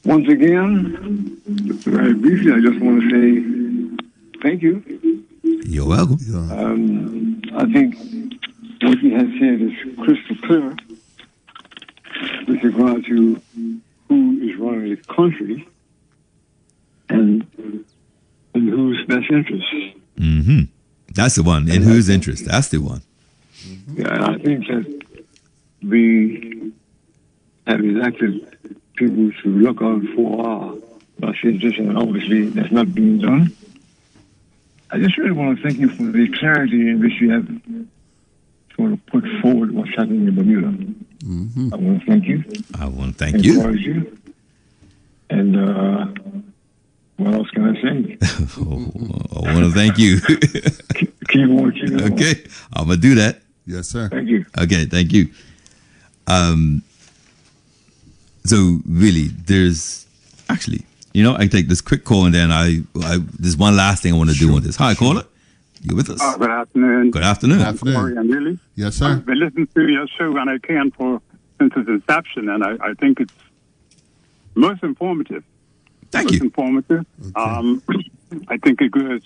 Once again, very briefly, I just want to say thank you. You're welcome. Yeah. I think what he has said is crystal clear with regard to who is running the country and in whose best interest. Mm-hmm. That's the one. In whose interest? That's the one. Yeah, and I think that we have elected people to look out for our best interest, and obviously that's not being done. I just really want to thank you for the clarity in which you have sort of put forward what's happening in Bermuda. I want to thank you. I want to thank you. Encourage you. And what else can I say? I want to thank you. Keep on. Okay. I'm going to do that. Yes, sir. Thank you. Okay. Thank you. So really, there's actually, I take this quick call and then there's one last thing I want to do on this. Hi, caller. You with us? Good afternoon. Good afternoon. Good afternoon. Corey and Lily. Yes, sir. I've been listening to your show and I can since its inception, and I think it's most informative. Thank Most you. informative. Okay. I think it goes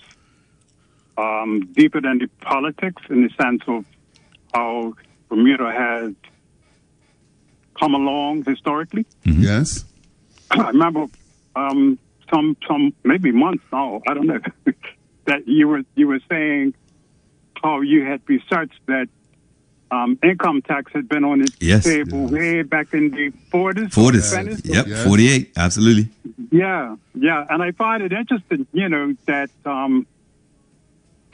deeper than the politics in the sense of how Bermuda has come along historically. Yes. I remember some maybe months now, I don't know, that you were saying how you had researched that income tax had been on the Yes. table way back in the 40s. 40s. 20s. Yep. Yes. 48. Absolutely. Yeah. And I find it interesting, that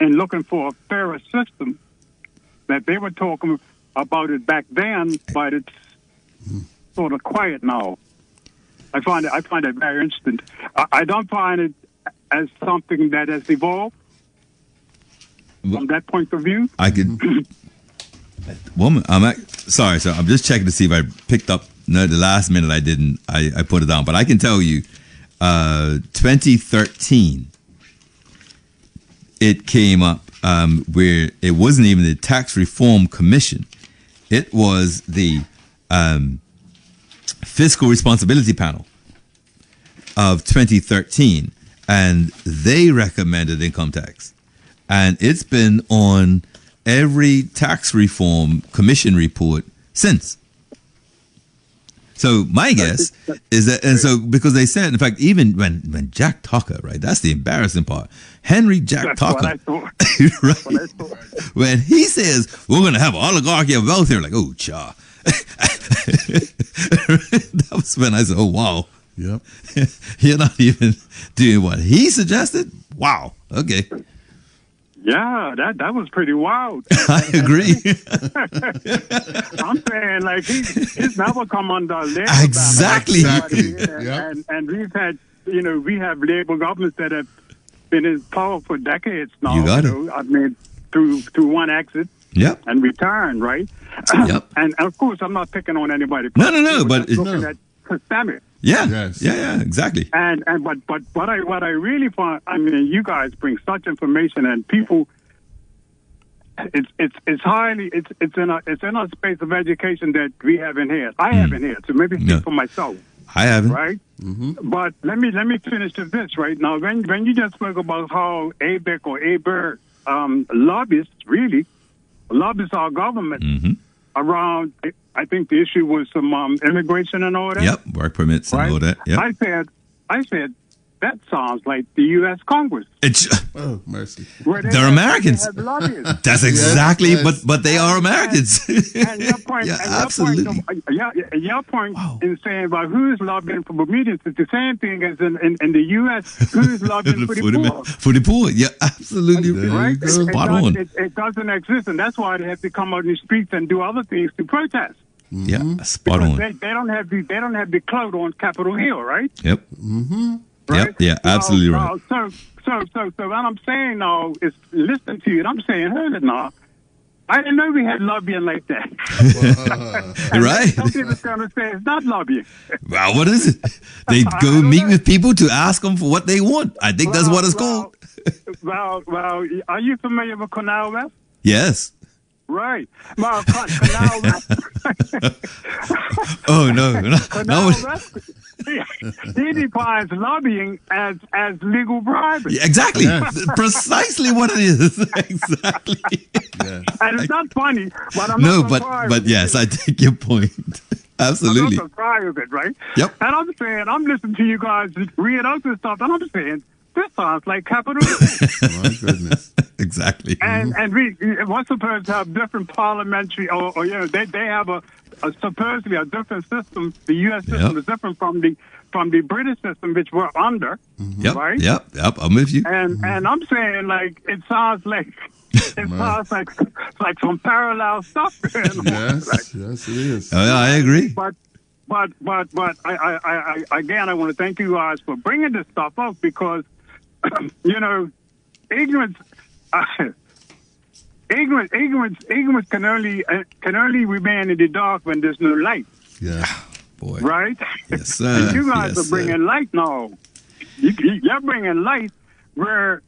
in looking for a fairer system, that they were talking about it back then, but it's sort of quiet now. I find it very interesting. I don't find it as something that has evolved from that point of view. I could. Woman, sorry, sir. I'm just checking to see if I picked up No, the last minute I didn't. I put it down. But I can tell you, 2013, it came up where it wasn't even the Tax Reform Commission. It was the Fiscal Responsibility Panel of 2013. And they recommended income tax. And it's been on every tax reform commission report since. So my guess is that, and so because they said, in fact, even when Jack Tucker, right, that's the embarrassing part. Henry Jack Tucker, right, when he says we're going to have an oligarchy of wealth here, like, oh, cha. That was when I said, oh, wow. Yep. You're not even doing what he suggested? Wow. Okay. Yeah, that was pretty wild. I agree. I'm saying, like, he's never come under Labour. Exactly. And we've had, we have Labour governments that have been in power for decades now. You got it. I mean, through one exit. Yep. And return, right? Yep. And of course, I'm not picking on anybody. No, but it's looking at systemic. Yeah. Yes. Yeah, exactly. But what I really find, I mean, you guys bring such information, and people, it's highly it's in a space of education that we haven't had. I haven't had, so maybe speak for myself. I haven't. Right. Mm-hmm. But let me finish with this. Right now, when you just spoke about how ABEC or ABER lobbyists our government around. I think the issue was some immigration and all that. Yep, work permits and all that. Yep. I said, that sounds like the U.S. Congress. Oh, mercy. They're Americans. That's exactly, yes. But they are Americans. And your point, absolutely. Your point in saying about who's lobbying for Bermudians is the same thing as in the U.S. Who's lobbying for the poor. For the poor, yeah, absolutely. Right? Spot on. It doesn't exist, and that's why they have to come out in the streets and do other things to protest. Yeah, spot on. They don't have the clout on Capitol Hill, right? Yep. Mm-hmm. Right? Yep. Yeah, absolutely right. So what I'm saying now is, listening to you, I'm saying, heard it now. I didn't know we had lobbying like that. Right. Some people are going to say it's not lobbying. Well, what is it? They go meet with people to ask them for what they want. I think that's what it's called. Well, are you familiar with Canal West? Yes. Right. Well, Canal West. Oh, no. Canal West. He defines lobbying as legal bribery. Yeah, exactly. Precisely what it is. Exactly. Yeah. And it's not funny, but I'm not surprised. But yes, I take your point. Absolutely. I'm not surprised with it, right? Yep. And I'm saying, I'm listening to you guys read out this stuff, and I'm saying, this sounds like Capitol Hill. My goodness. Exactly. And we're supposed to have different parliamentary, or they have a supposedly a different system. The U.S. system is different from the British system, which we're under. Yep. Right? Yep. I'm with you. And I'm saying, like, it sounds like sounds like some parallel stuff. Yes, it is. Oh, yeah, I agree. But I again, I want to thank you guys for bringing this stuff up, because ignorance can only remain in the dark when there's no light. Yeah, boy. Right? Yes, sir. And you guys are bringing light now. You're bringing light where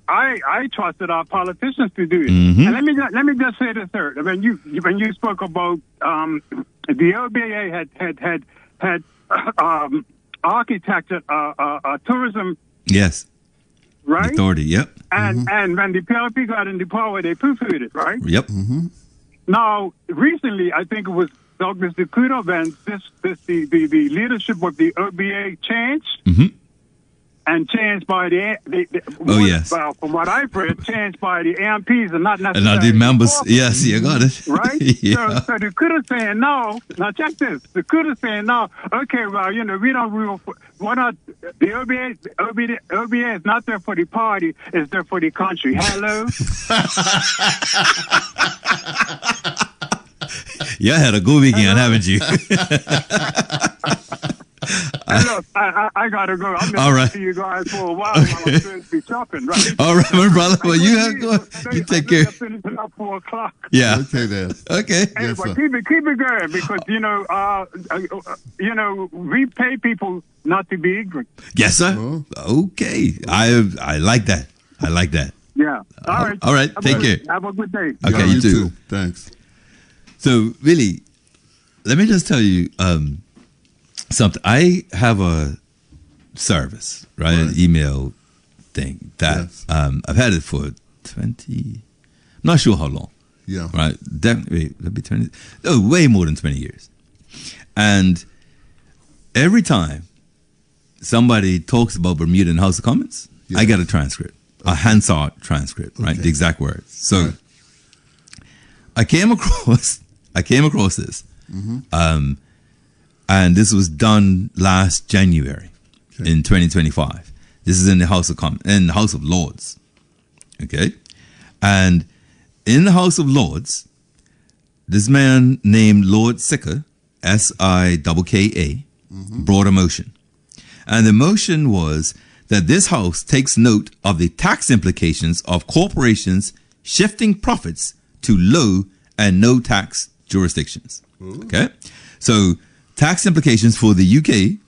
I trusted our politicians to do it. Mm-hmm. And let me just say this, sir. When you spoke about the OBA had architected a tourism. Yes. Right? Authority, yep. And when the PLP got into power, they poo-pooed it, right? Yep. Mm-hmm. Now, recently, I think it was Douglas Decuto, when the leadership of the OBA changed, and changed by well, from what I've read, changed by the AMPs and not necessarily not the members. Yes, you got it. Right? Yeah. So Decuto saying no. Now check this. Decuto saying no. Okay, well, we don't rule for. Why not? The OBA is not there for the party. It's there for the country. Hello. You had a good weekend, haven't you? And look, I gotta go. I'm All right. to you guys for a while while I'm supposed to be shopping, right? All right, my brother. Well, you have you take care. I finish it up 4 o'clock. Yeah. Okay, then. Okay. Hey, Yes, but sir. keep it going because we pay people not to be ignorant. Yes, sir. Oh. Okay. I like that. I like that. Yeah. All right. All right. Take care. Have a good day. Okay, Yeah, you too. Thanks. So really, let me just tell you something. I have a service, right? An email thing that Yes. I've had it for 20. I'm not sure how long. Yeah. Right? Definitely, let me 20. Oh, way more than 20 years. And every time somebody talks about Bermuda in House of Commons, I get a transcript, a Hansard transcript, right? Okay. The exact words. So Right. I came across this, and this was done last January Okay. in 2025. This is in the House of in the House of Lords, okay, and in the House of Lords, this man named Lord Sicker, Sikka, brought a motion, and the motion was that this House takes note of the tax implications of corporations shifting profits to low and no tax jurisdictions. Okay, so tax implications for the UK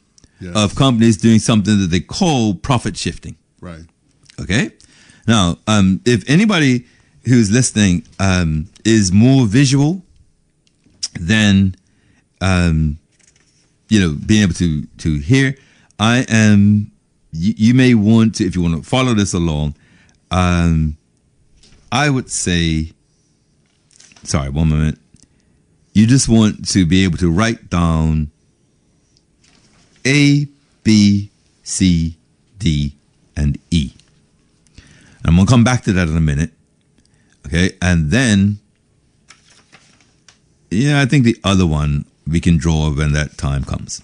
Yes. of companies doing something that they call profit shifting. Right. Okay, now if anybody who's listening is more visual than being able to hear, I am. You may want to, if you want to follow this along. I would say. Sorry, one moment. You just want to be able to write down A, B, C, D, and E. I'm going to come back to that in a minute. Okay. And then, I think the other one we can draw when that time comes.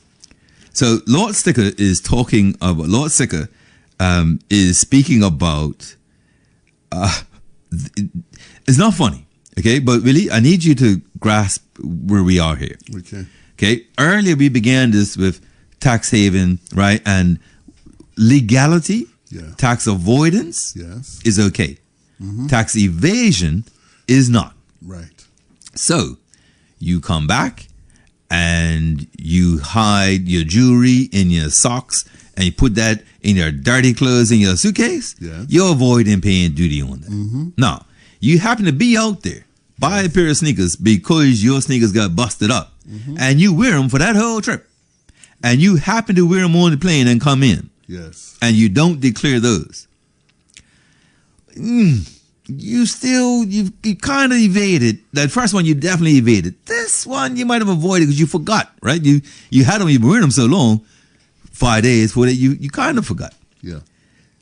So Lord Sicker is talking about, Lord Sicker is speaking about, it's not funny. Okay. But really, I need you to grasp where we are here. Okay. Okay. Earlier, we began this with tax haven, right? And legality, Yeah. tax avoidance Yes. is okay. Tax evasion is not. Right. So you come back and you hide your jewelry in your socks and you put that in your dirty clothes in your suitcase. Yes. You're avoiding paying duty on that. Now, you happen to be out there, buy a pair of sneakers because your sneakers got busted up and you wear them for that whole trip. And you happen to wear them on the plane and come in. Yes. And you don't declare those. You kind of evaded. That first one you definitely evaded. This one you might have avoided because you forgot, right? You had them, you been wearing them so long, 5 days for that you kind of forgot. Yeah.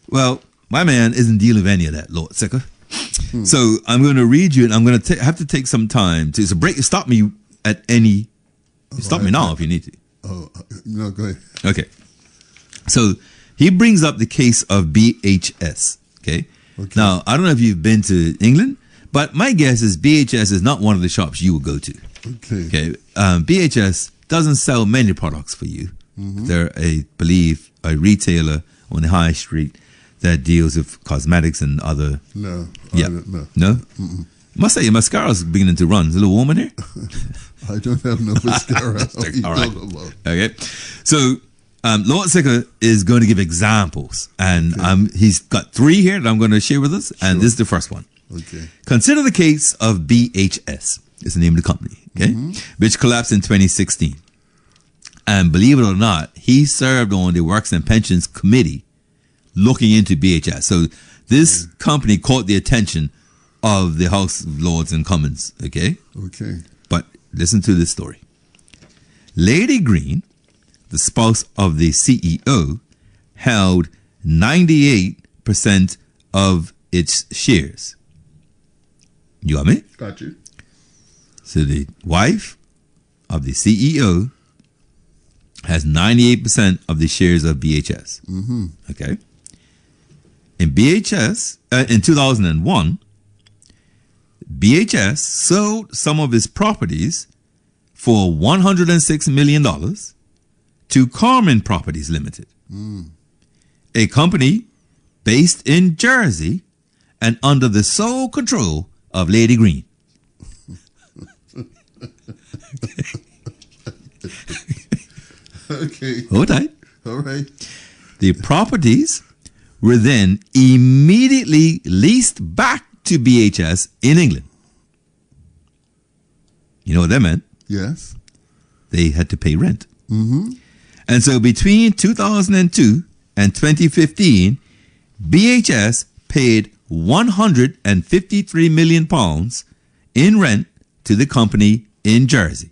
Well, my man isn't dealing with any of that, Lord Sicker. So I'm going to read you, and I'm going to have to take some time to break. Stop me at any. Stop me now if you need to. Oh, no, go ahead. Okay. So he brings up the case of BHS. Okay. Now, I don't know if you've been to England, but my guess is BHS is not one of the shops you would go to. Okay. Okay. BHS doesn't sell many products for you. They're, I believe, a retailer on the high street that deals with cosmetics and other. No. Yeah. No. No? Must say your mascara's beginning to run. It's a little warm in here. I don't have no mascara. What are you All right. talking about? Okay. So Lord Sicker is going to give examples, and he's got 3 here that I'm going to share with us, and this is the first one. Okay. Consider the case of BHS. It's the name of the company, okay, which collapsed in 2016. And believe it or not, he served on the Works and Pensions Committee looking into BHS. So this company caught the attention of the House of Lords and Commons, okay? Okay. But listen to this story. Lady Green, the spouse of the CEO, held 98% of its shares. You got me? Got you. So the wife of the CEO has 98% of the shares of BHS. Okay. In BHS, in 2001, BHS sold some of its properties for $106 million to Carmen Properties Limited, a company based in Jersey and under the sole control of Lady Green. Okay. Hold tight. All right. The properties were then immediately leased back to BHS in England. You know what that meant? Yes. They had to pay rent. And so between 2002 and 2015, BHS paid £153 million in rent to the company in Jersey.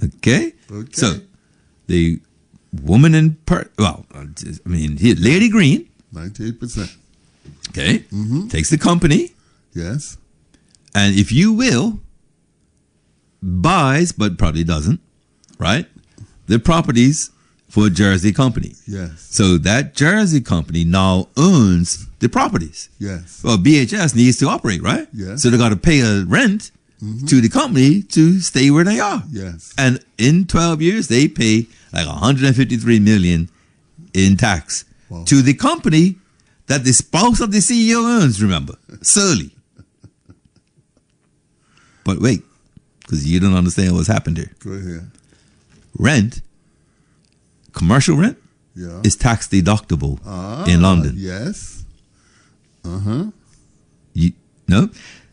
Okay? So the woman Lady Green, 98%. okay, takes the company, Yes. and if you will, buys, but probably doesn't, right, the properties for a Jersey company. Yes. So that Jersey company now owns the properties. Yes. Well, BHS needs to operate, right? Yes. So they got to pay a rent to the company to stay where they are. Yes. And in 12 years, they pay like $153 million in tax to the company that the spouse of the CEO owns, remember, Surly. But wait, because you don't understand what's happened here. Go ahead. Rent, commercial rent, Yeah. is tax deductible in London. Yes. No?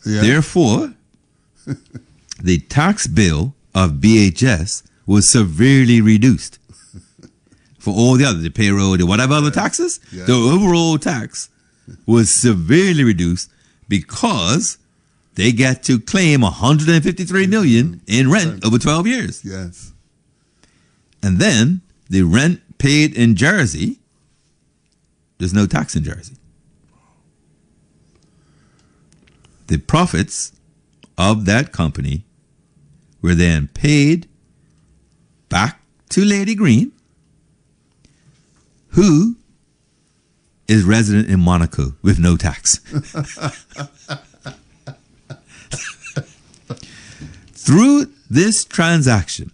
Yeah. Therefore, the tax bill of BHS was severely reduced. For all the other, the payroll, the whatever other taxes, Yes. the overall tax was severely reduced because they get to claim $153 million in rent over 12 years. Yes. And then the rent paid in Jersey, there's no tax in Jersey. The profits of that company were then paid back to Lady Green, who is resident in Monaco with no tax. Through this transaction,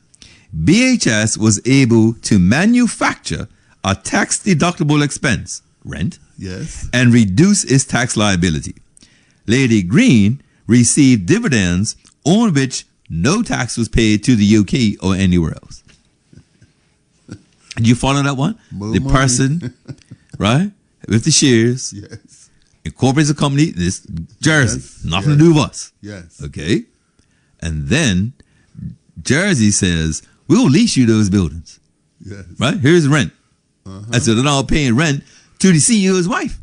BHS was able to manufacture a tax-deductible expense, rent, Yes. and reduce its tax liability. Lady Green received dividends on which no tax was paid to the UK or anywhere else. Did you follow that one? More The money. person, right, with the shares, Yes. incorporates a company, this Jersey, Yes, nothing yes. to do with us. Yes. Okay? And then Jersey says, we'll lease you those buildings, Yes. right? Here's rent. And so they're now paying rent to the CEO's wife,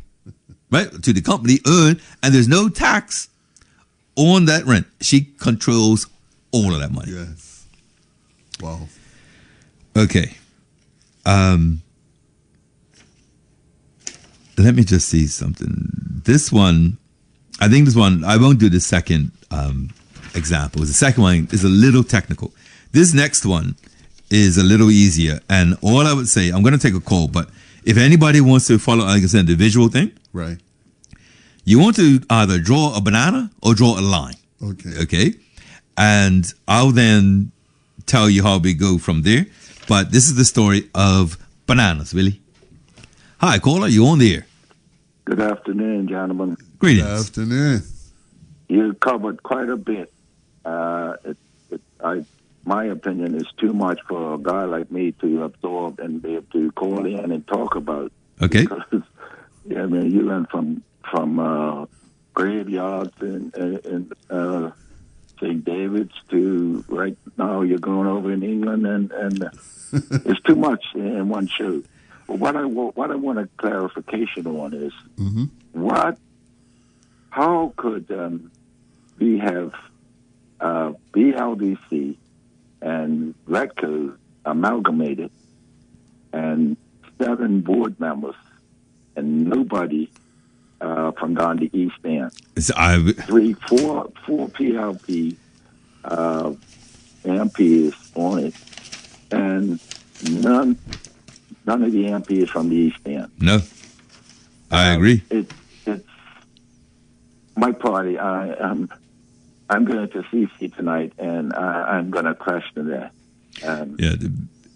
right? To the company earned, and there's no tax on that rent. She controls all of that money. Yes. Wow. Okay. Let me just see something. This one, I won't do the second example. The second one is a little technical. This next one is a little easier. And all I would say, I'm going to take a call, but if anybody wants to follow, like I said, the visual thing, Right. you want to either draw a banana or draw a line. Okay. Okay? And I'll then tell you how we go from there. But this is the story of bananas, Willie. Hi, caller, you on the air. Good afternoon, gentlemen. Good Greetings. afternoon. You covered quite a bit. My opinion is too much for a guy like me to absorb and be able to call in and talk about. Okay. Because, yeah, I mean, you went from graveyards in St. David's to right now you're going over in England, and it's too much in one show. But what I want a clarification on is how could we have BLDC and Redco amalgamated and 7 board members and nobody from down the East End. So Four PLP MPs on it, and none of the MPs from the East End. no, I agree. It's my party. I'm going to CC tonight, and I'm going to question that. Yeah,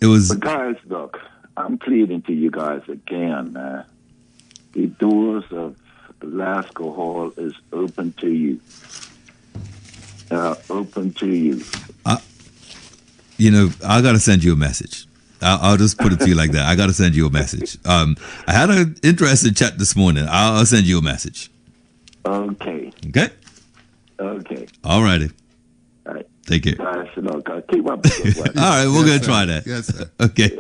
it was. But guys, look, I'm pleading to you guys again. The doors of Lasco Hall is open to you. Open to you. I got to send you a message. I'll just put it to you like that. I got to send you a message. I had an interesting chat this morning. I'll send you a message. Okay. Okay? Okay. All righty. All right. Take care. Guys, look, keep up the good work. All right, we're going to try that. Yes, sir. Okay.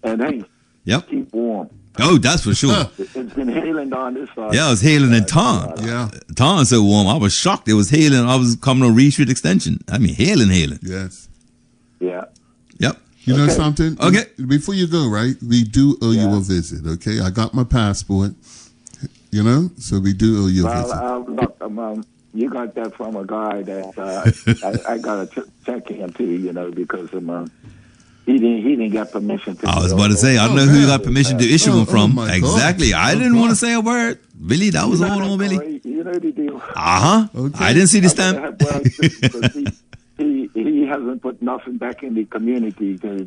And hey, Yep. keep warm. Oh, that's for sure. It's been hailing on this side. Yeah, it was hailing in Taunton. Yeah. Taunton so warm. I was shocked. It was hailing. I was coming on Reed Street Extension. I mean, hailing. Yes. Yeah. Yep. You know Okay. something? Okay. Before you go, right? We do owe you Yeah. a visit, okay? I got my passport, so we do owe you a visit. Well, look, you got that from a guy that I got to check in too, because he didn't get permission to. I was about to say, I don't know who you got permission to issue them from. my God. Exactly. I didn't want to say a word. Billy, that was all on Billy. You know the deal. Okay. I didn't see the stamp. Well, he hasn't put nothing back in the community to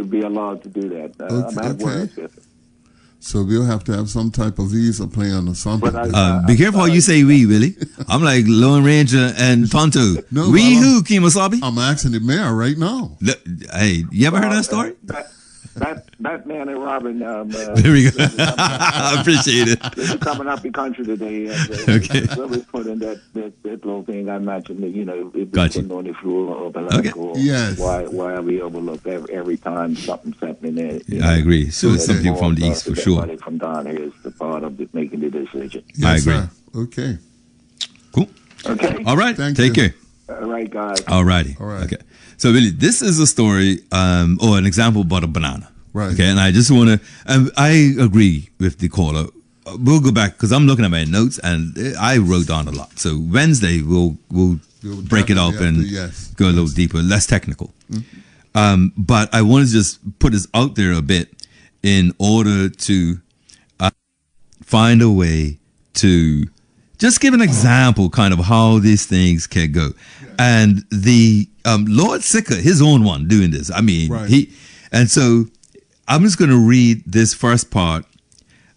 be allowed to do that. I'm at work with it. So we'll have to have some type of visa plan or something. But Be careful how you say we, Billy. I'm like Lone Ranger and Tonto. No, We well, who, Kemosabe? I'm asking the mayor right now. Hey, you ever heard that story? Batman and Robin. There we go. I appreciate it. They're coming up the country today. Okay. So we put in that little thing. I mentioned that, if Gotcha. we put on the floor or Okay. Yes. Why are we overlooked every time something's happening there? I agree. So it's Okay. some people from the east for sure. Everybody from down here is the part of making the decision. Yes, I agree. sir. Okay. Cool. Okay? All right. Thank Take you. care. All right, guys. All righty. All right. Okay. So, Billy, this is a story or an example about a banana. Right. Okay. And I just want to, I agree with the caller. We'll go back because I'm looking at my notes and I wrote down a lot. So, Wednesday, we'll break it up definitely and have to, go a little deeper, less technical. But I want to just put this out there a bit in order to find a way to just give an example kind of how these things can go. And the Lord Sicker, his own one doing this. I mean, Right. and so I'm just going to read this first part.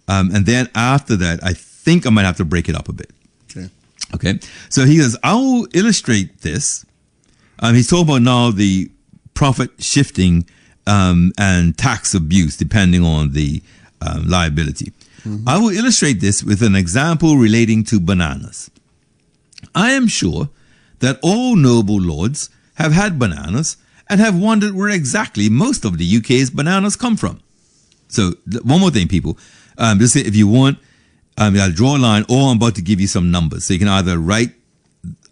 And then after that, I think I might have to break it up a bit. Okay. Okay. So he says, I will illustrate this. He's talking about now the profit shifting and tax abuse depending on the liability. I will illustrate this with an example relating to bananas. I am sure that all noble lords have had bananas and have wondered where exactly most of the UK's bananas come from. So one more thing, people. Just say if you want, I'll draw a line or I'm about to give you some numbers. So you can either write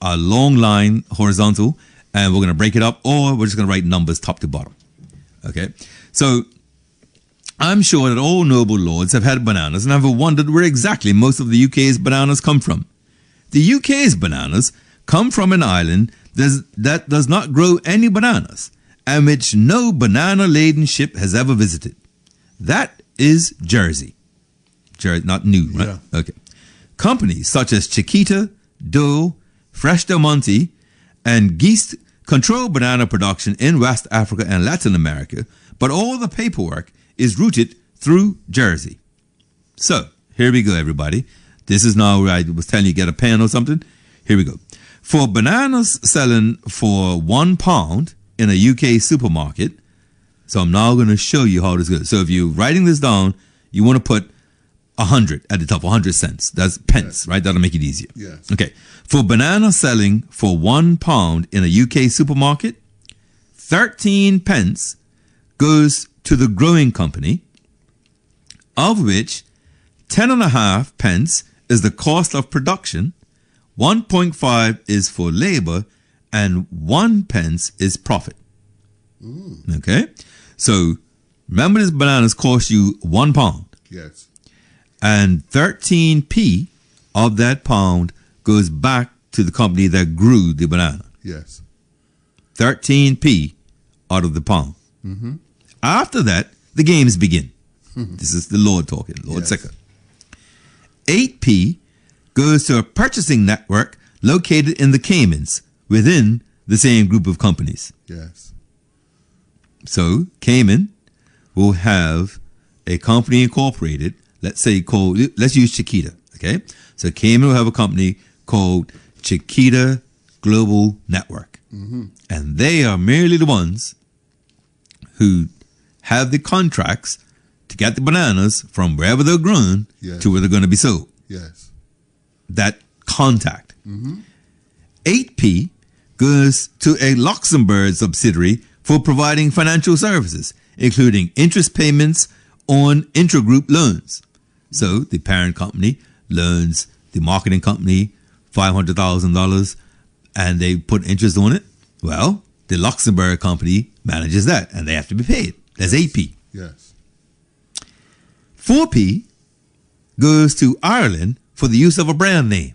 a long line horizontal and we're going to break it up, or we're just going to write numbers top to bottom. Okay. So I'm sure that all noble lords have had bananas and have wondered where exactly most of the UK's bananas come from. The UK's bananas come from an island that does not grow any bananas and which no banana-laden ship has ever visited. That is Jersey. Not new, right? Yeah. Okay. Companies such as Chiquita, Dole, Fresh Del Monte, and Geest control banana production in West Africa and Latin America, but all the paperwork is routed through Jersey. So, here we go, everybody. This is now where I was telling you get a pen or something. Here we go. For bananas selling for £1 in a UK supermarket, so I'm now going to show you how this goes. So if you're writing this down, you want to put 100 at the top, 100 cents. That's pence, right? That'll make it easier. Yes. Okay. For banana selling for £1 in a UK supermarket, 13 pence goes to the growing company, of which 10.5 pence is the cost of production, 1.5 is for labor, and 1 pence is profit. Okay? So remember, this bananas cost you £1. Yes. And 13p of that pound goes back to the company that grew the banana. Yes. 13p out of the pound. After that, the games begin. This is the Lord talking, Lord Yes. Sicker. 8p goes to a purchasing network located in the Caymans within the same group of companies. Yes. So Cayman will have a company incorporated, let's use Chiquita, okay? So Cayman will have a company called Chiquita Global Network. And they are merely the ones who have the contracts to get the bananas from wherever they're grown to where they're going to be sold. Yes. That contact. 8P goes to a Luxembourg subsidiary for providing financial services, including interest payments on intragroup loans. So the parent company loans the marketing company $500,000 and they put interest on it. Well, the Luxembourg company manages that and they have to be paid. That's 8P. Yes. 4P goes to Ireland for the use of a brand name.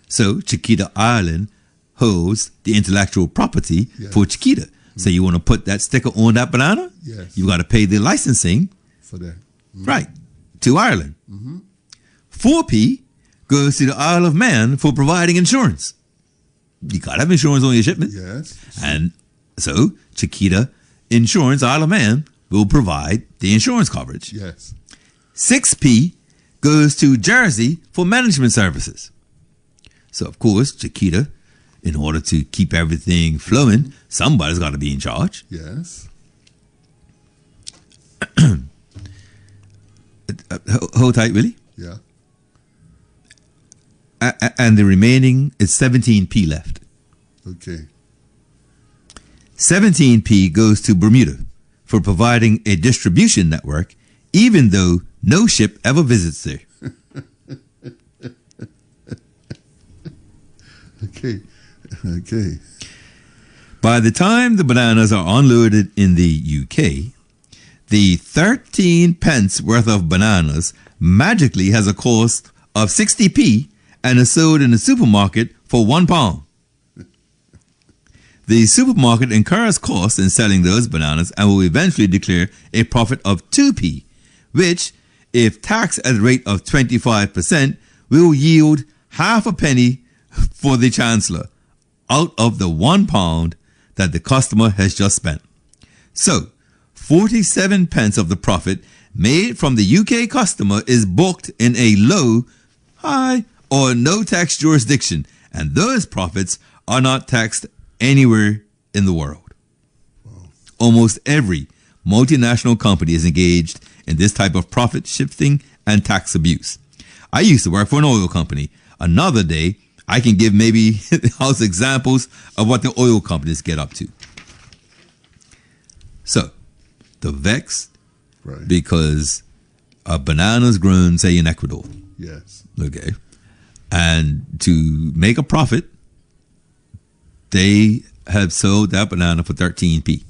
So Chiquita Ireland holds the intellectual property for Chiquita. So you want to put that sticker on that banana? Yes. You got to pay the licensing For that. right to Ireland. 4P goes to the Isle of Man for providing insurance. You got to have insurance on your shipment. Yes. And so Chiquita Insurance Isle of Man will provide the insurance coverage. Yes. 6P goes to Jersey for management services. So, of course, Chiquita, in order to keep everything flowing, somebody's got to be in charge. Yes. Hold tight, Willie. Yeah. And the remaining is 17P left. Okay. 17P goes to Bermuda for providing a distribution network, even though no ship ever visits there. Okay. Okay. By the time the bananas are unloaded in the UK, the 13 pence worth of bananas magically has a cost of 60p and is sold in the supermarket for £1. The supermarket incurs costs in selling those bananas and will eventually declare a profit of 2p, which, if taxed at a rate of 25%, will yield half a penny for the chancellor out of the £1 that the customer has just spent. So, 47 pence of the profit made from the UK customer is booked in a low, high, or no tax jurisdiction, and those profits are not taxed anywhere in the world. Wow. Almost every multinational company is engaged in this type of profit shifting and tax abuse. I used to work for an oil company. Another day, I can give maybe house examples of what the oil companies get up to. So, the vexed Right. because a banana's grown, say, in Ecuador. Yes. Okay. And to make a profit, they have sold that banana for 13p.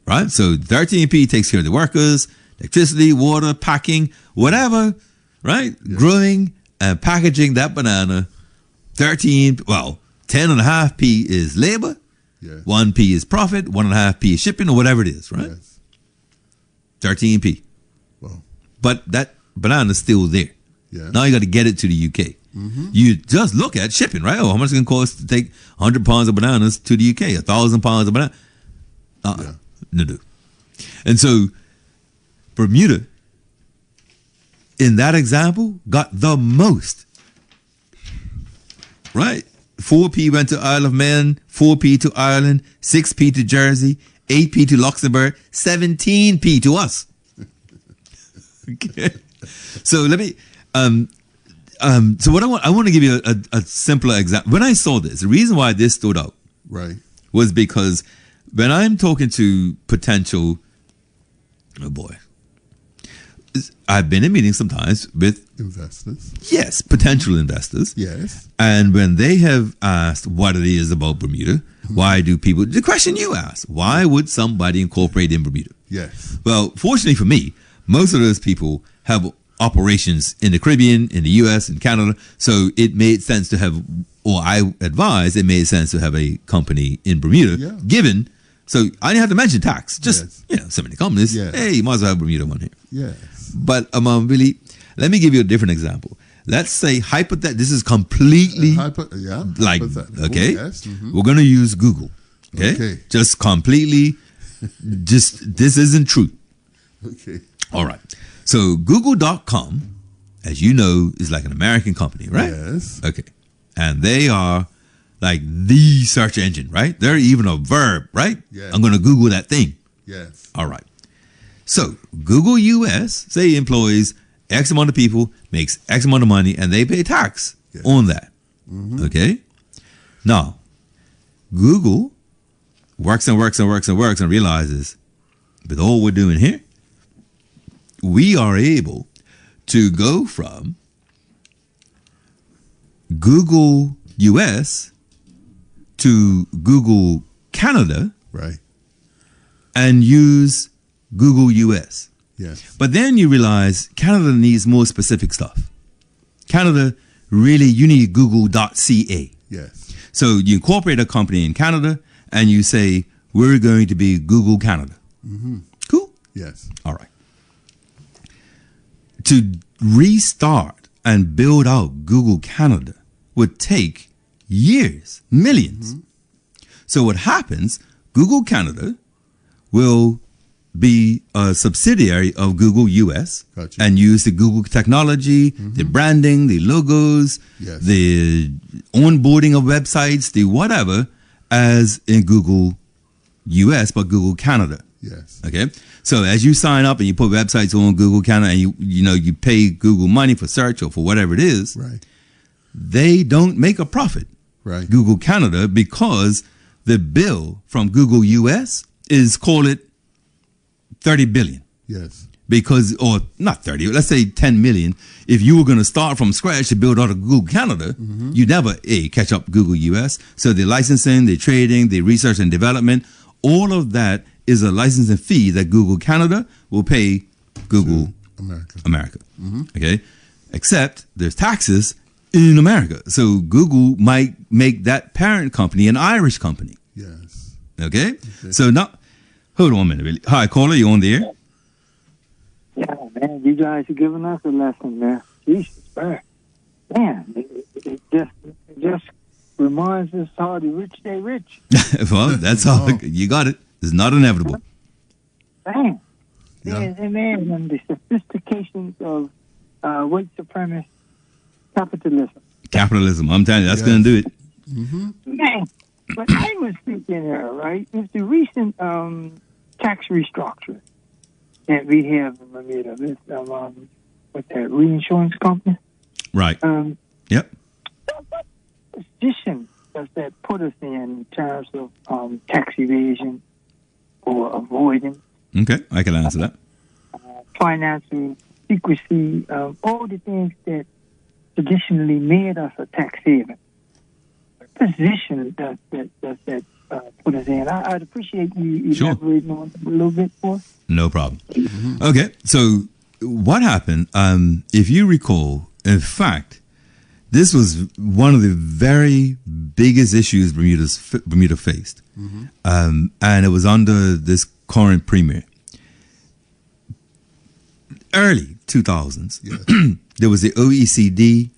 Right? So 13p takes care of the workers, electricity, water, packing, whatever, right? Yeah. Growing and packaging that banana. 10.5p is labor, Yes. 1p is profit, 1.5p is shipping, or whatever it is, right? Yes. 13p. Wow. But that banana's still there. Yeah. Now you got to get it to the UK. You just look at shipping, right? Oh, how much it's going to cost to take 100 pounds of bananas to the UK? 1,000 pounds of banana? Yeah. No. And so Bermuda, in that example, got the most. Right? 4p went to Isle of Man, 4p to Ireland, 6p to Jersey, 8p to Luxembourg, 17p to us. Okay. So let me so what I want to give you a simpler example. When I saw this, the reason why this stood out Right. was because when I'm talking to potential, I've been in meetings sometimes with, Investors. yes, potential investors. Yes. And when they have asked what it is about Bermuda, why do people, the question you asked, why would somebody incorporate in Bermuda? Yes. Well, fortunately for me, most of those people have operations in the Caribbean, in the US, in Canada. So it made sense to have, or I advise it made sense to have a company in Bermuda, Yeah. given, so I didn't have to mention tax. Just, Yes. so many companies. Yeah. Hey, you might as well have Bermuda one here. Yes. But really, let me give you a different example. let's say this is completely like, hypothetical. okay, Yes. Mhm. we're going to use Google. Okay. Just completely, this isn't true. Okay. All right. So Google.com, as you know, is like an American company, right? Yes. Okay. And they are like the search engine, right? They're even a verb, right? Yes. I'm going to Google that thing. Yes. All right. So Google US, say, employs X amount of people, makes X amount of money, and they pay tax on that. Mm-hmm. Okay? Now, Google works and realizes, with all we're doing here, we are able to go from Google US to Google Canada, Right. and use Google US. Yes. But then you realize Canada needs more specific stuff. Canada, really, you need google.ca. Yes. So you incorporate a company in Canada and you say, we're going to be Google Canada. Mm-hmm. Cool? Yes. All right. To restart and build out Google Canada would take years, millions. Mm-hmm. So what happens, Google Canada will be a subsidiary of Google US. Gotcha. And use the Google technology, the branding, the logos, Yes. the onboarding of websites, the whatever, as in Google US, but Google Canada. Yes. Okay. So as you sign up and you put websites on Google Canada and you pay Google money for search or for whatever it is, Right. they don't make a profit, Right. Google Canada, because the bill from Google US is, call it 30 billion. Yes. Because, or not 30, let's say 10 million. If you were going to start from scratch to build out of Google Canada, you never, catch up Google US. So the licensing, the trading, the research and development, all of that is a licensing fee that Google Canada will pay Google America. Okay. Except there's taxes in America. So Google might make that parent company an Irish company. Yes. Okay. So now, hold on a minute, Billy. Hi, caller, you on the air? Yeah, man, you guys are giving us a lesson, man. Jesus, man. Man, it just reminds us how the rich stay rich. Well, that's all. You got it. It's not inevitable. Man. Yeah. And the sophistication of white supremacist capitalism. Capitalism. I'm telling you, that's Yes. going to do it. Man, but I was thinking, right, with the recent tax restructure that we have in Bermuda, with that reinsurance company. Right. Yep. What position does that put us in terms of tax evasion or avoidance, Okay, I can answer that. financial secrecy, all the things that traditionally made us a tax haven? What position does that put us in? I'd appreciate you Sure. elaborating on it a little bit for us. No problem. Okay, so what happened, if you recall, in fact, this was one of the very biggest issues Bermuda faced. And it was under this current premier. Early 2000s, Yes. there was the OECD,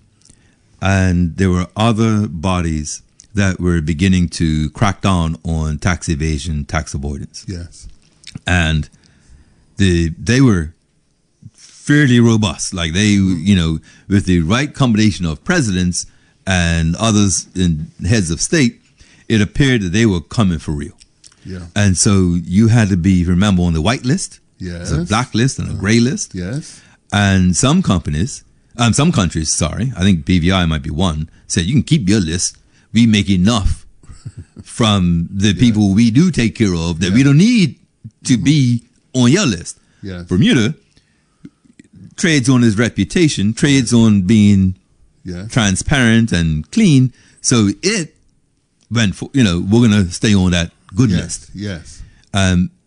and there were other bodies that were beginning to crack down on tax evasion, tax avoidance. Yes. And they were fairly robust. Like they, with the right combination of presidents and others in heads of state, it appeared that they were coming for real. Yeah. And so you had to be, remember, on the white list. Yes. There's a black list and a gray list. Yes. And some countries, I think BVI might be one, said you can keep your list. We make enough from the people we do take care of that we don't need to be on your list. Yes. Bermuda trades on his reputation, trades on being Yes. transparent and clean. So it went for, we're going to stay on that good list. Yes.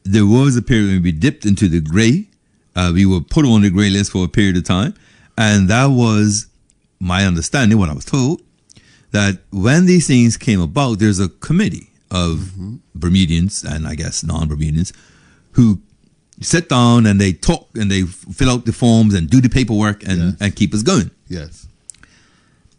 There was a period when we dipped into the gray. We were put on the gray list for a period of time. And that was my understanding, what I was told, that when these things came about, there's a committee of Bermudians and I guess non-Bermudians who sit down and they talk and they fill out the forms and do the paperwork and keep us going. Yes.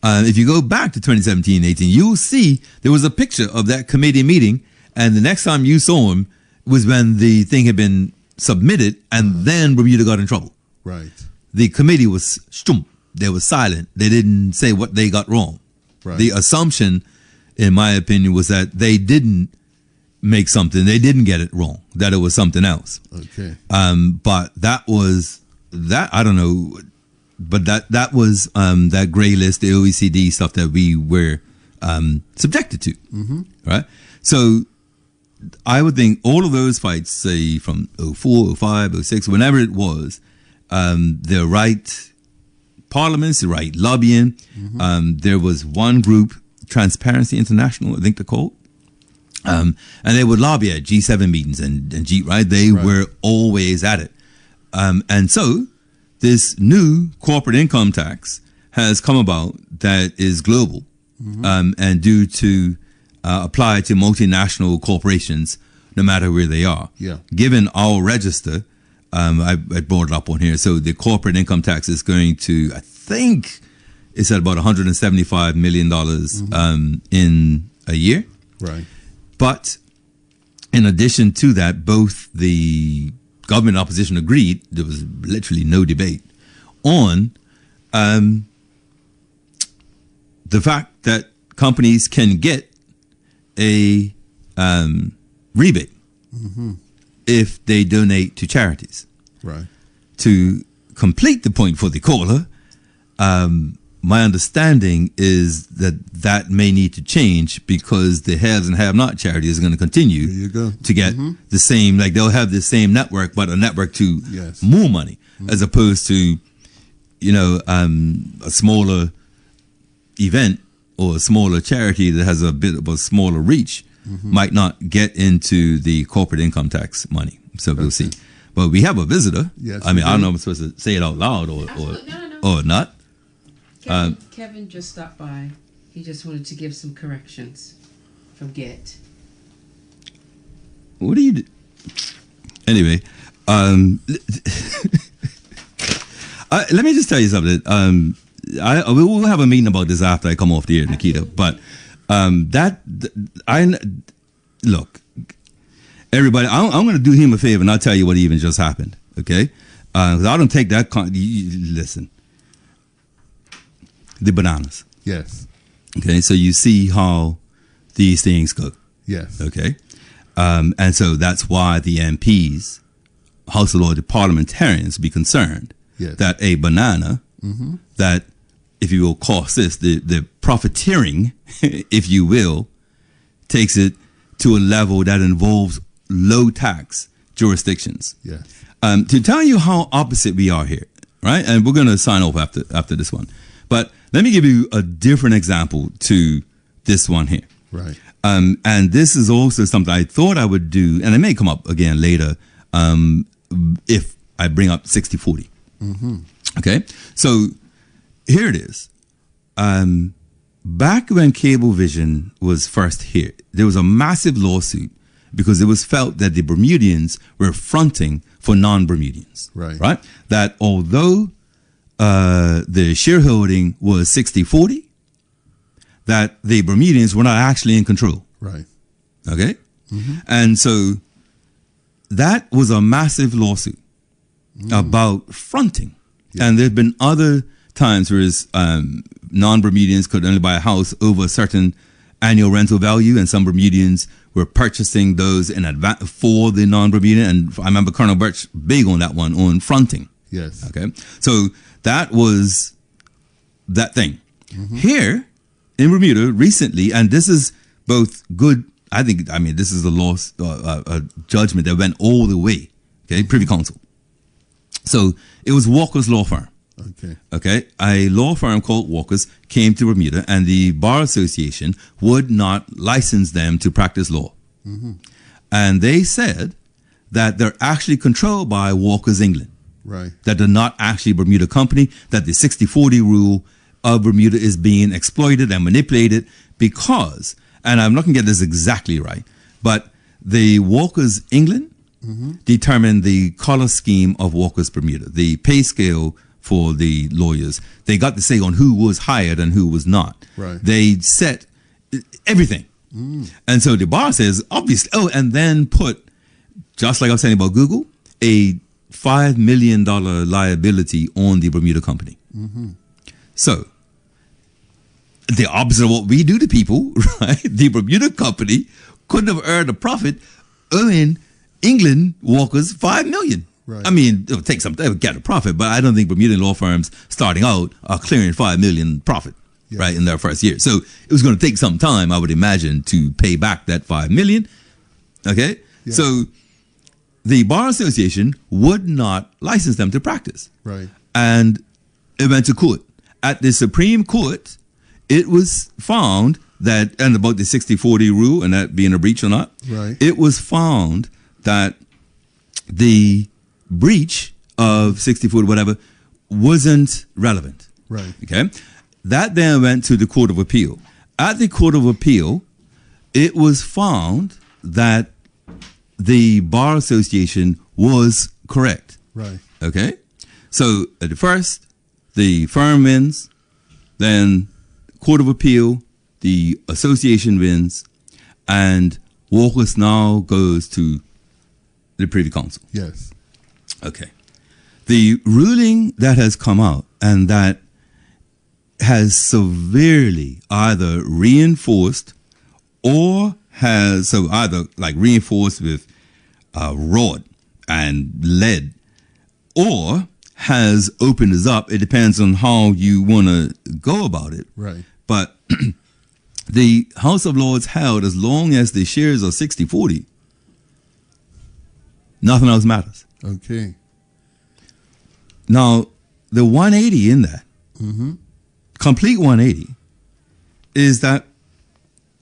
if you go back to 2017-18, you'll see there was a picture of that committee meeting, and the next time you saw him was when the thing had been submitted, and then Bermuda got in trouble. Right. The committee was stump. They were silent. They didn't say what they got wrong. Right. The assumption, in my opinion, was that they didn't make something. They didn't get it wrong, that it was something else. Okay. But that was that. I don't know. But that was that gray list, the OECD stuff that we were subjected to. Mm-hmm. Right. So I would think all of those fights, say from 04, 05, 06, whenever it was, the right parliaments, the right lobbying. There was one group, Transparency International, I think they're called. And they would lobby at G7 meetings and G, right? They were always at it. And so this new corporate income tax has come about that is global and due to apply to multinational corporations, no matter where they are. Yeah. Given our register, I brought it up on here. So the corporate income tax is going to, I think it's at about $175 million in a year. Right. But in addition to that, both the government and opposition agreed, there was literally no debate, on the fact that companies can get a rebate if they donate to charities. Right. To complete the point for the caller, my understanding is that may need to change because the haves and have-not charities are going to continue to get the same, like they'll have the same network, but a network to more money, as opposed to, you know, a smaller event or a smaller charity that has a bit of a smaller reach might not get into the corporate income tax money. So we'll see. But we have a visitor. Yes, I mean, I don't know if I'm supposed to say it out loud or not. Kevin just stopped by. He just wanted to give some corrections from Get. What do you do? Anyway, let me just tell you something. We will have a meeting about this after I come off the air, Nikita. But look, everybody, I'm going to do him a favor and I'll tell you what even just happened. Okay, because I don't take that. Listen. The bananas. Yes. Okay, so you see how these things go. Yes. Okay, and so that's why the MPs, House of Lords, the parliamentarians, be concerned that a banana that, if you will, cost this, the profiteering, if you will, takes it to a level that involves low tax jurisdictions. Yes. To tell you how opposite we are here, right? And we're going to sign off after this one. But let me give you a different example to this one here. Right. And this is also something I thought I would do, and it may come up again later if I bring up 60/40. Okay? So here it is. Back when Cablevision was first here, there was a massive lawsuit because it was felt that the Bermudians were fronting for non-Bermudians. Right. That although the shareholding was 60/40, that the Bermudians were not actually in control. Right. Okay? And so that was a massive lawsuit about fronting. And there have been other times where non-Bermudians could only buy a house over a certain annual rental value, and some Bermudians were purchasing those in advance for the non-Bermudian. And I remember Colonel Birch big on that one, on fronting. Yes. Okay? So that was that thing. Here in Bermuda recently, and this is both good, I mean, this is a judgment that went all the way, okay, Privy Council. So it was Walker's law firm. Okay. A law firm called Walker's came to Bermuda, and the Bar Association would not license them to practice law. And they said that they're actually controlled by Walker's England. Right. That they're not actually a Bermuda company, that the 60/40 rule of Bermuda is being exploited and manipulated because, and I'm not going to get this exactly right, but the Walker's England determined the color scheme of Walker's Bermuda. The pay scale for the lawyers. They got to say on who was hired and who was not. Right. They set everything. And so the bar says, obviously, and then put, just like I was saying about Google, a $5 million liability on the Bermuda company. So, the opposite of what we do to people, right? The Bermuda company couldn't have earned a profit owing England Walker's $5 million. Right. I mean, it'll take some time to get a profit, but I don't think Bermudian law firms starting out are clearing $5 million profit, right, in their first year. So it was going to take some time, I would imagine, to pay back that $5 million. Okay? Yeah. So the Bar Association would not license them to practice. Right. And it went to court. At the Supreme Court, it was found that, and about the 60-40 rule and that being a breach or not, Right. it was found that the breach of 60-40 whatever wasn't relevant. Right. Okay? That then went to the Court of Appeal. At the Court of Appeal, it was found that the Bar Association was correct. Right. Okay? So at the first, the firm wins, then Court of Appeal, the association wins, and Walker's now goes to the Privy Council. Yes. Okay. The ruling that has come out and that has severely either reinforced or has, so either like reinforced with rod and lead, or has opened us up. It depends on how you want to go about it. Right. But the House of Lords held as long as the shares are 60-40, nothing else matters. Okay. Now, the 180 in that, complete 180, is that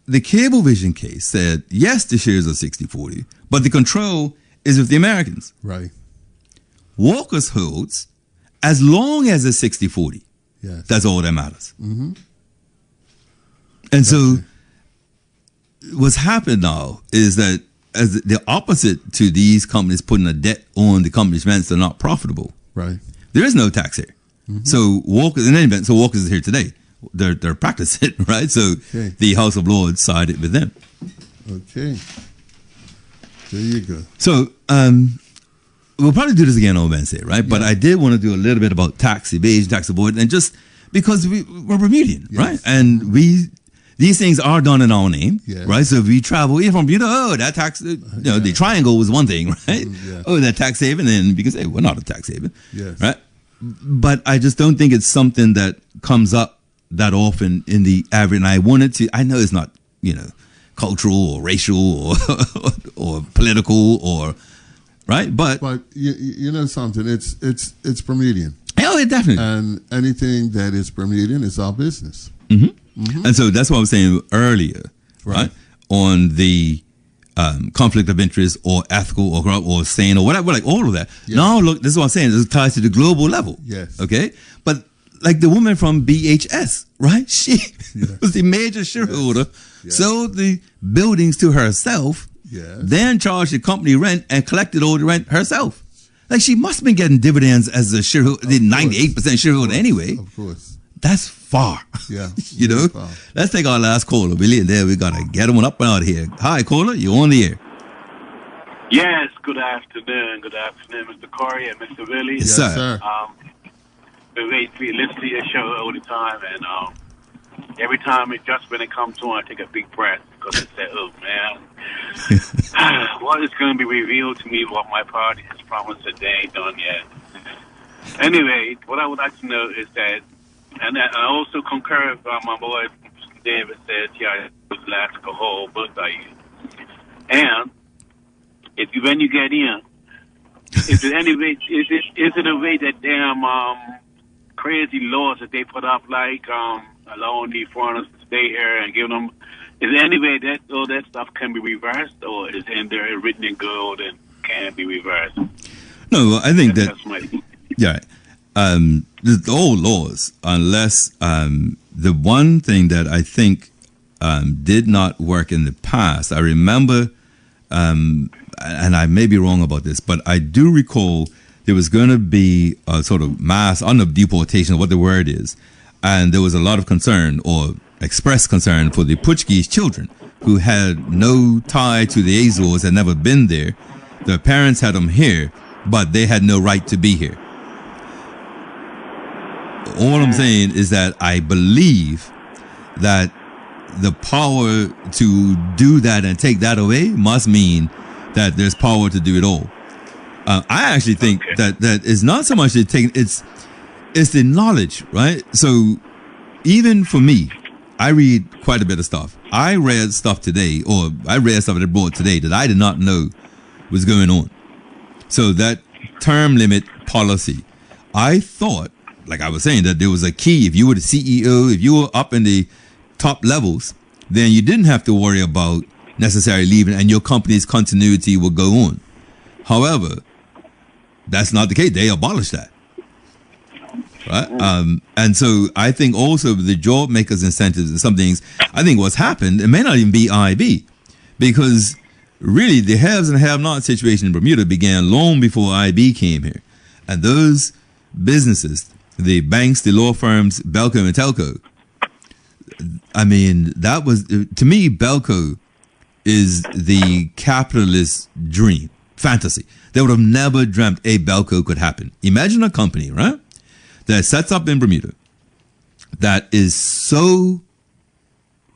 the Cablevision case said, yes, the shares are 60-40, but the control is with the Americans. Right. Walker's holds, as long as it's 60-40, Yes. that's all that matters. And so what's happened now is that as the opposite to these companies putting a debt on the company's events that are not profitable, Right. there is no tax here. So Walker's in any event, so Walker's is here today. They're practicing, right? So Okay. the House of Lords sided with them. Okay. There you go. So we'll probably do this again on Wednesday, right? But I did want to do a little bit about tax evasion, tax avoidance, and just because we're Bermudian, Yes. right? And these things are done in our name, Yes. right? So if we travel even from Bermuda, that tax, the triangle was one thing, right? Yeah. Oh, that tax haven, and we can say we're not a tax haven, Yes. right? But I just don't think it's something that comes up that often in the average. And I wanted to, I know it's not, cultural or racial or or political or, right? But you know something, it's Bermudian. oh, it definitely. And anything that is Bermudian is our business. And so that's what I was saying earlier, right? On the conflict of interest or ethical or saying or whatever, like all of that. Yes. Now, look, this is what I'm saying. This ties to the global level. Yes. Okay? But like the woman from BHS, right? She was the major shareholder, Yes. sold the buildings to herself, Yes. then charged the company rent and collected all the rent herself. Like she must have been getting dividends as a shareholder, the 98% shareholder anyway. Of course. That's far. Yeah. You know? Far. Let's take our last caller, Billy, and then we got to get him up and out of here. Hi, caller. You're on the air. Yes, good afternoon. Good afternoon, Mr. Corey and Mr. Willie. Yes, sir. Been waiting for you, listen to your show all the time, and every time when it comes on, I take a big breath because I say, oh, man, what is going to be revealed to me what my party has promised that they ain't done yet. Anyway, what I would like to know is that, and I also concur with my boy David said, yeah, it was last a whole book by you. And when you get in, is it any way? Is it a way that damn crazy laws that they put up, like allowing the foreigners to stay here and give them? Is there any way that all that stuff can be reversed, or is it in there written in gold and can't be reversed? No, I think That's my the old laws, unless the one thing that I think did not work in the past, I remember, and I may be wrong about this, but I do recall there was going to be a sort of mass, I don't know, deportation, what the word is. And there was a lot of concern or expressed concern for the Portuguese children who had no tie to the Azores, had never been there. Their parents had them here, but they had no right to be here. All I'm saying is that I believe that the power to do that and take that away must mean that there's power to do it all. I actually think that it's not so much the taking, it's the knowledge, right? So even for me, I read quite a bit of stuff. I read stuff today, or I read stuff that brought today that I did not know was going on. So that term limit policy, I thought, like I was saying, that there was a key. If you were the CEO, if you were up in the top levels, then you didn't have to worry about necessarily leaving and your company's continuity will go on. However, that's not the case. They abolished that. Right? And so I think also the job makers incentives and some things, I think what's happened, it may not even be IB, because really the haves and have-not situation in Bermuda began long before IB came here. And those businesses, the banks, the law firms, Belco and Telco, I mean, that was, to me, Belco is the capitalist dream, fantasy. They would have never dreamt a Belco could happen. Imagine a company, right, that sets up in Bermuda that is so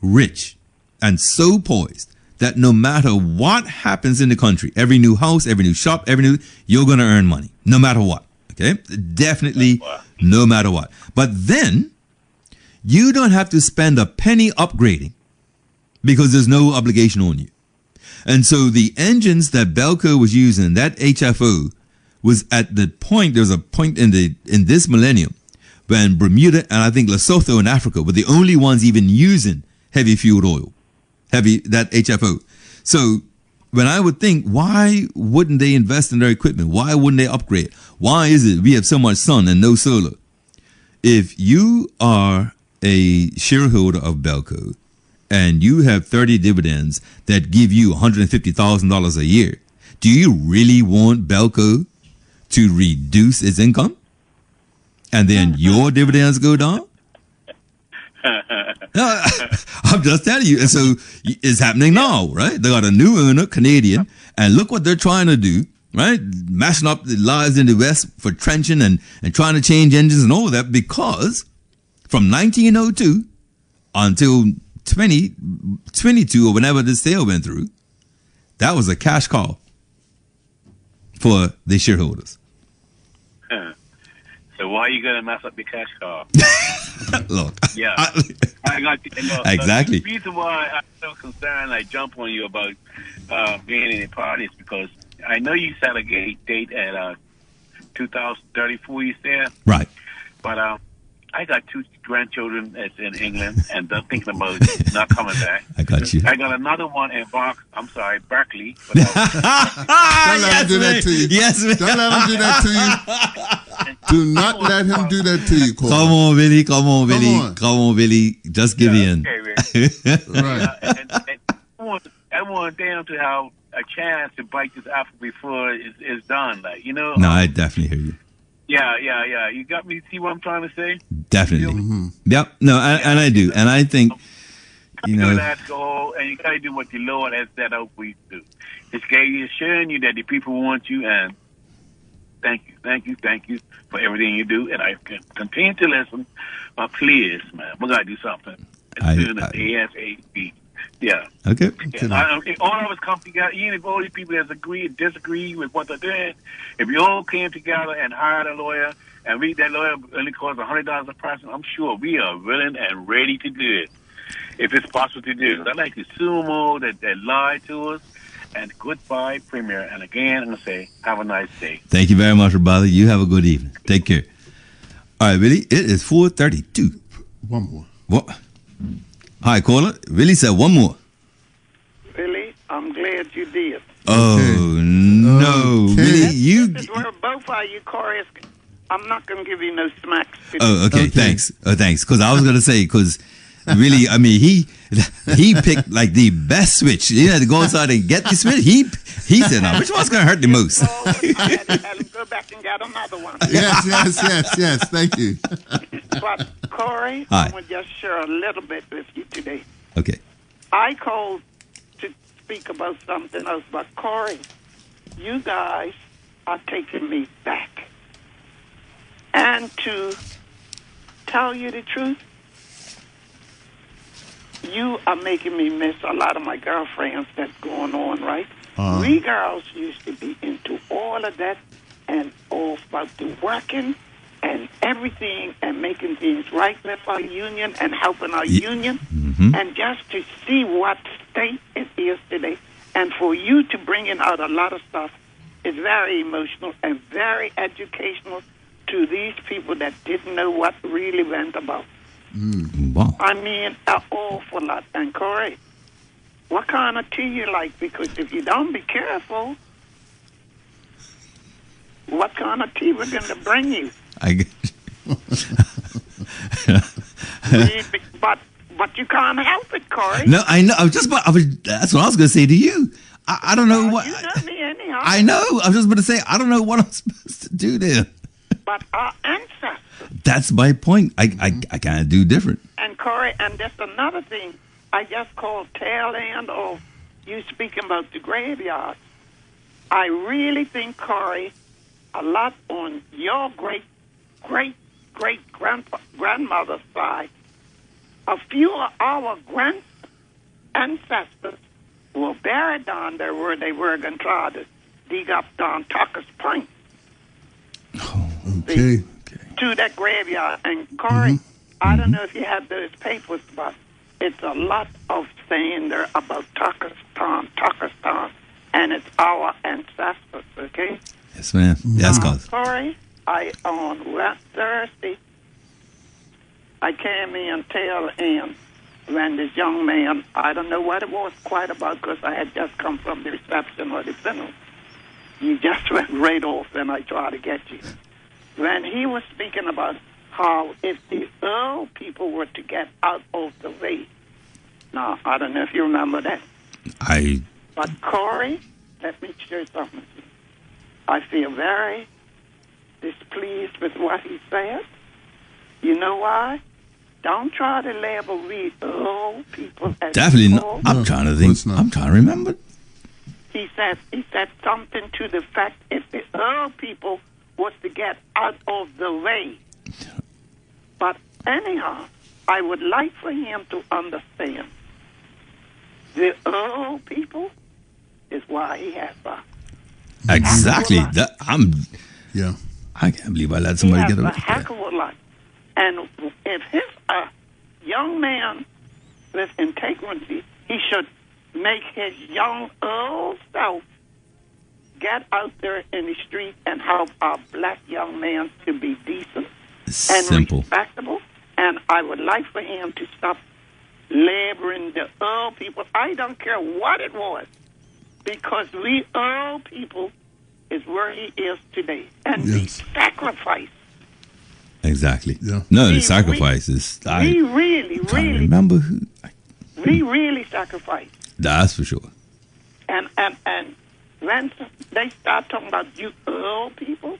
rich and so poised that no matter what happens in the country, every new house, every new shop, you're going to earn money, no matter what. Okay? Definitely, no matter what. But then you don't have to spend a penny upgrading because there's no obligation on you. And so the engines that Belco was using, that HFO, was at the point, there's a point in this millennium when Bermuda and I think Lesotho in Africa were the only ones even using heavy fueled oil, that HFO. So when I would think, why wouldn't they invest in their equipment? Why wouldn't they upgrade? Why is it we have so much sun and no solar? If you are a shareholder of Belco and you have 30 dividends that give you $150,000 a year, do you really want Belco to reduce its income and then your dividends go down? No, I'm just telling you. And so it's happening now, right? They got a new owner, Canadian, and look what they're trying to do, right? Mashing up the lives in the West for trenching and trying to change engines and all of that, because from 1902 until 2022 or whenever this sale went through, that was a cash call for the shareholders. So why are you going to mess up your cash call? Look. Yeah. I got you. Look, exactly. The reason why I'm so concerned I jump on you about being in the party is because I know you set a date at 2034, you said? Right. But I got 2 grandchildren that's in England, and they're thinking about not coming back. I got you. I got another one in Berkeley. Don't let him do that to you. Yes, man. Don't let him do that to you. Do not let him do that to you, Cole. Come on, Billy. Come on, Billy. Just give in. Okay, right. I want them to have a chance to bite this apple before it's done. Like, you know. No, I definitely hear you. Yeah. You got me. See what I'm trying to say? Definitely. Mm-hmm. Yep. No, and I do, and I think you know. That's goal, and you got to do what the Lord has set out for you to do. It's showing you that the people want you, and thank you for everything you do, and I can continue to listen. But please, man, we got to do something as soon as ASAP. Yeah. Okay. All of us come together, even if all these people that agree and disagree with what they're doing, if we all came together and hired a lawyer, and that lawyer only costs $100 a person, I'm sure we are willing and ready to do it, if it's possible to do. I'd like to sue them all that lied to us. And goodbye, Premier. And again, I'm going to say, have a nice day. Thank you very much, brother. You have a good evening. Take care. All right, Billy, it is 4:32. One more. What? Hi, caller. Billy said one more. Billy, I'm glad you did. Oh, no. Okay. Billy, you... Well, both of you, Corey, I'm not going to give you no smacks. Oh, okay. Thanks. Thanks. Because I was going to say, because really, I mean, he picked like the best switch. You had to go outside and get the switch. He said, "Now, which one's gonna hurt the most?" I'll go back and get another one. Yes. Thank you. But Corey, Hi. I'm gonna just share a little bit with you today. Okay. I called to speak about something else, but Corey, you guys are taking me back. And to tell you the truth, you are making me miss a lot of my girlfriends that's going on, right? We girls used to be into all of that and all about the working and everything and making things right with our union and helping our union. Mm-hmm. And just to see what state it is today. And for you to bring in out a lot of stuff is very emotional and very educational to these people that didn't know what really went about. Wow. I mean, an awful lot. And Corey, what kind of tea you like? Because if you don't be careful, what kind of tea we're going to bring you? I get But you can't help it, Corey. No, I know. That's what I was going to say to you. I don't know what. You know me anyhow. I know. I was just going to say, I don't know what I'm supposed to do there. But our ancestors. That's my point. I can't do different. And Corey, and that's another thing. I just called tail end of you speaking about the graveyard. I really think, Corey, a lot on your great grandmother's side. A few of our ancestors were buried down there where they were going to try to dig up down Tucker's Point. Okay. To that graveyard. And Corey, I don't know if you have those papers, but it's a lot of saying there about Tucker's Town, and it's our ancestors, okay? Yes, ma'am. Yes, cause. Corey, on Thursday, I came in tail end when this young man, I don't know what it was quite about because I had just come from the reception or the funeral. You just went right off and I tried to get you. When he was speaking about how if the old people were to get out of the way. Now, I don't know if you remember that. But Corey, let me share something with you. I feel very displeased with what he said. You know why? Don't try to label we old people as Definitely not. old. I'm trying to think. I'm trying to remember. He said something to the fact if the old people was to get out of the way. But anyhow, I would like for him to understand the old people is why he has that. Exactly. Yeah. I can't believe I let somebody get away a heck of a lot. And if his young man with integrity, he should make his young old self get out there in the street and help our black young man to be decent and respectable. And I would like for him to stop laboring the old people. I don't care what it was, because we old people is where he is today. And the sacrifice. Exactly. Yeah. No, the sacrifice is. We really remember who. We really sacrifice. That's for sure. And when they start talking about you old people,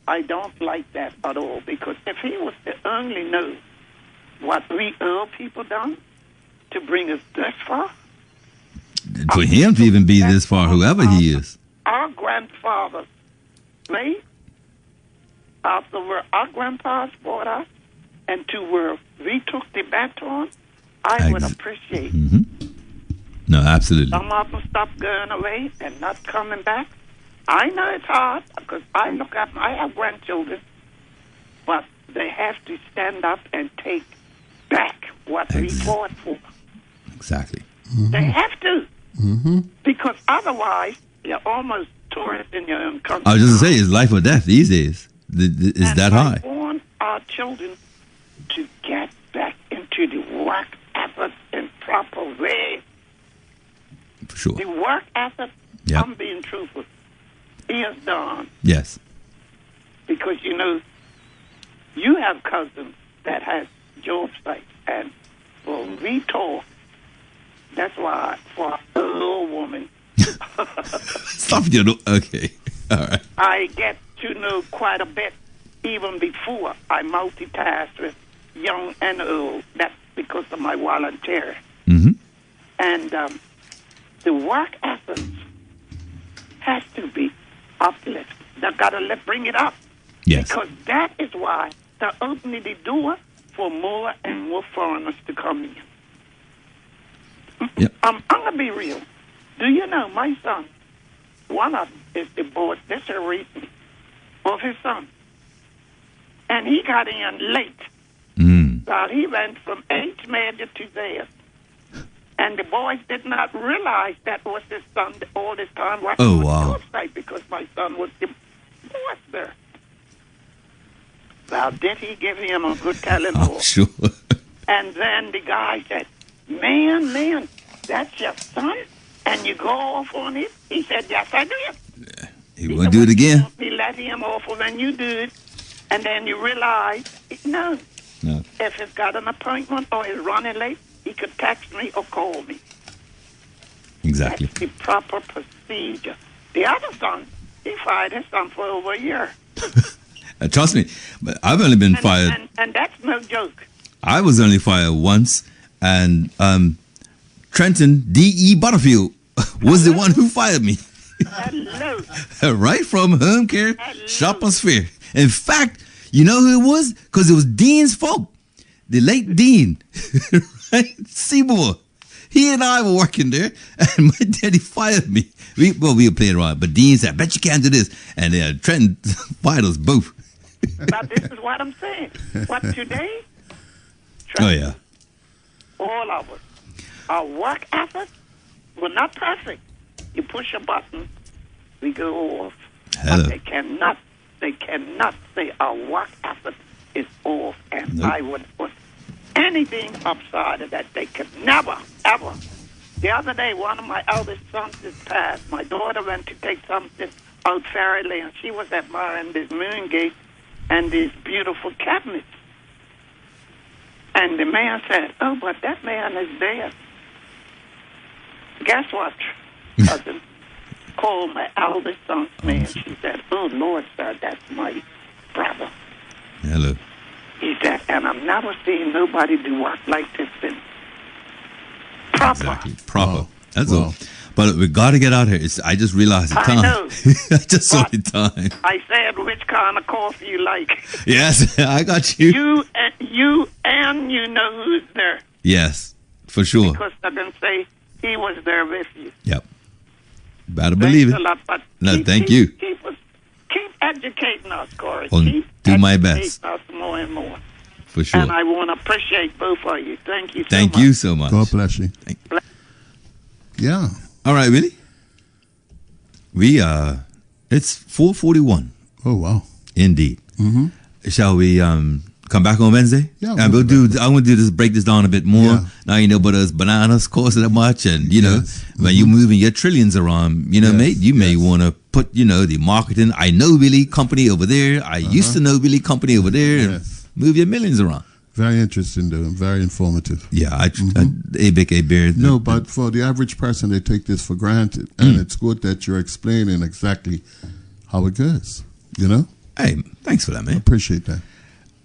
I don't like that at all. Because if he was to only know what we old people done to bring us this far. For him to even be this far, whoever he is. Our grandfathers, right? After where our grandpas brought us and to where we took the baton, I would appreciate. No, absolutely. Some of them stopped going away and not coming back. I know it's hard because I have grandchildren, but they have to stand up and take back what we fought for. Exactly. They have to. Because otherwise, you're almost tourist in your own country. I was just going to say, it's life or death these days. It's that high. I want our children to get back into the work effort in proper way. For sure. The work effort, yep. I'm being truthful, is done. Yes. Because, you have cousins that have job sites, and for Stuff you know. Okay. All right. I get to know quite a bit even before I multitask with young and old. That's because of my volunteer. Mm-hmm. And the work ethic has to be uplifted. They've got to bring it up. Yes. Because that is why they're opening the door for more and more foreigners to come in. Yep. I'm going to be real. Do you know my son, one of them is the board reason of his son. And he got in late. Well, he went from 8th major to there. And the boys did not realize that was his son all this time. Oh, wow. Because my son was the boss there. Well, did he give him a good telling Oh, sure. And then the guy said, man, that's your son? And you go off on it? He said, yes, I did. He won't do it again. We let him off when you do it. And then you realize, no. If he's got an appointment or he's running late, he could text me or call me. Exactly. That's the proper procedure. The other son, he fired his son for over a year. Trust me, but I've only been fired. And that's no joke. I was only fired once, and Trenton D.E. Butterfield was the one who fired me. Hello. Right from home care, Shoppers Fair. In fact, you know who it was? Because it was Dean's fault. The late Dean, right? Seymour. He and I were working there, and my daddy fired me. We were playing around, but Dean said, I bet you can't do this. And Trenton fired us both. But this is what I'm saying. What today? Oh, yeah. All of us. Our work ethic, we're not perfect. You push a button, we go off. Hello. But they cannot say our work ethic is off. And Nope. I would put anything upside of that. They could never, ever. The other day, one of my eldest sons is passed. My daughter went to take something out Fairyland. She was admiring this moon gate and these beautiful cabinets. And the man said, oh, but that man is dead. Guess what? Cousin called my eldest son's man. She said, oh, Lord, sir, that's my brother. Hello. He said, and I've never seen nobody do work like this since. Proper. Exactly. Proper. Wow. That's Wow. all. But we got to get out here. I just realized the time. I know. I just saw But the time. I said, which kind of coffee you like? Yes, I got you. You know who's there. Yes, for sure. Because I can say he was there with you. Yep. Better believe Thanks it. a lot, but No, thank you. Keep educating us, Corey. I'll Keep do my educating best. us more and more. For sure. And I want to appreciate both of you. Thank you so much. Thank you so much. God bless you. Yeah. All right, Willie. It's 4:41. Oh, wow. Indeed. Mm-hmm. Shall we come back on Wednesday? Yeah, And we'll I'm going to break this down a bit more. Yeah. Now you know about us bananas cost that much, and you know Yes. when you're moving your trillions around, you know, Yes. mate, you may Yes. want to put, you know, the marketing. I know Willie company over there. I used to know Willie company over there. And Yes. move your millions around. Very interesting, though, and very informative. Yeah, a big beard. No, but for the average person, they take this for granted. And it's good that you're explaining exactly how it goes, you know? Hey, thanks for that, I man. appreciate that.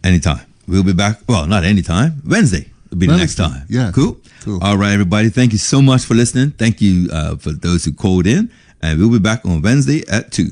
Anytime. We'll be back. Well, not anytime. Wednesday will be the next Wednesday, time. yeah. Cool? Cool. All right, everybody. Thank you so much for listening. Thank you for those who called in. And we'll be back on Wednesday at 2.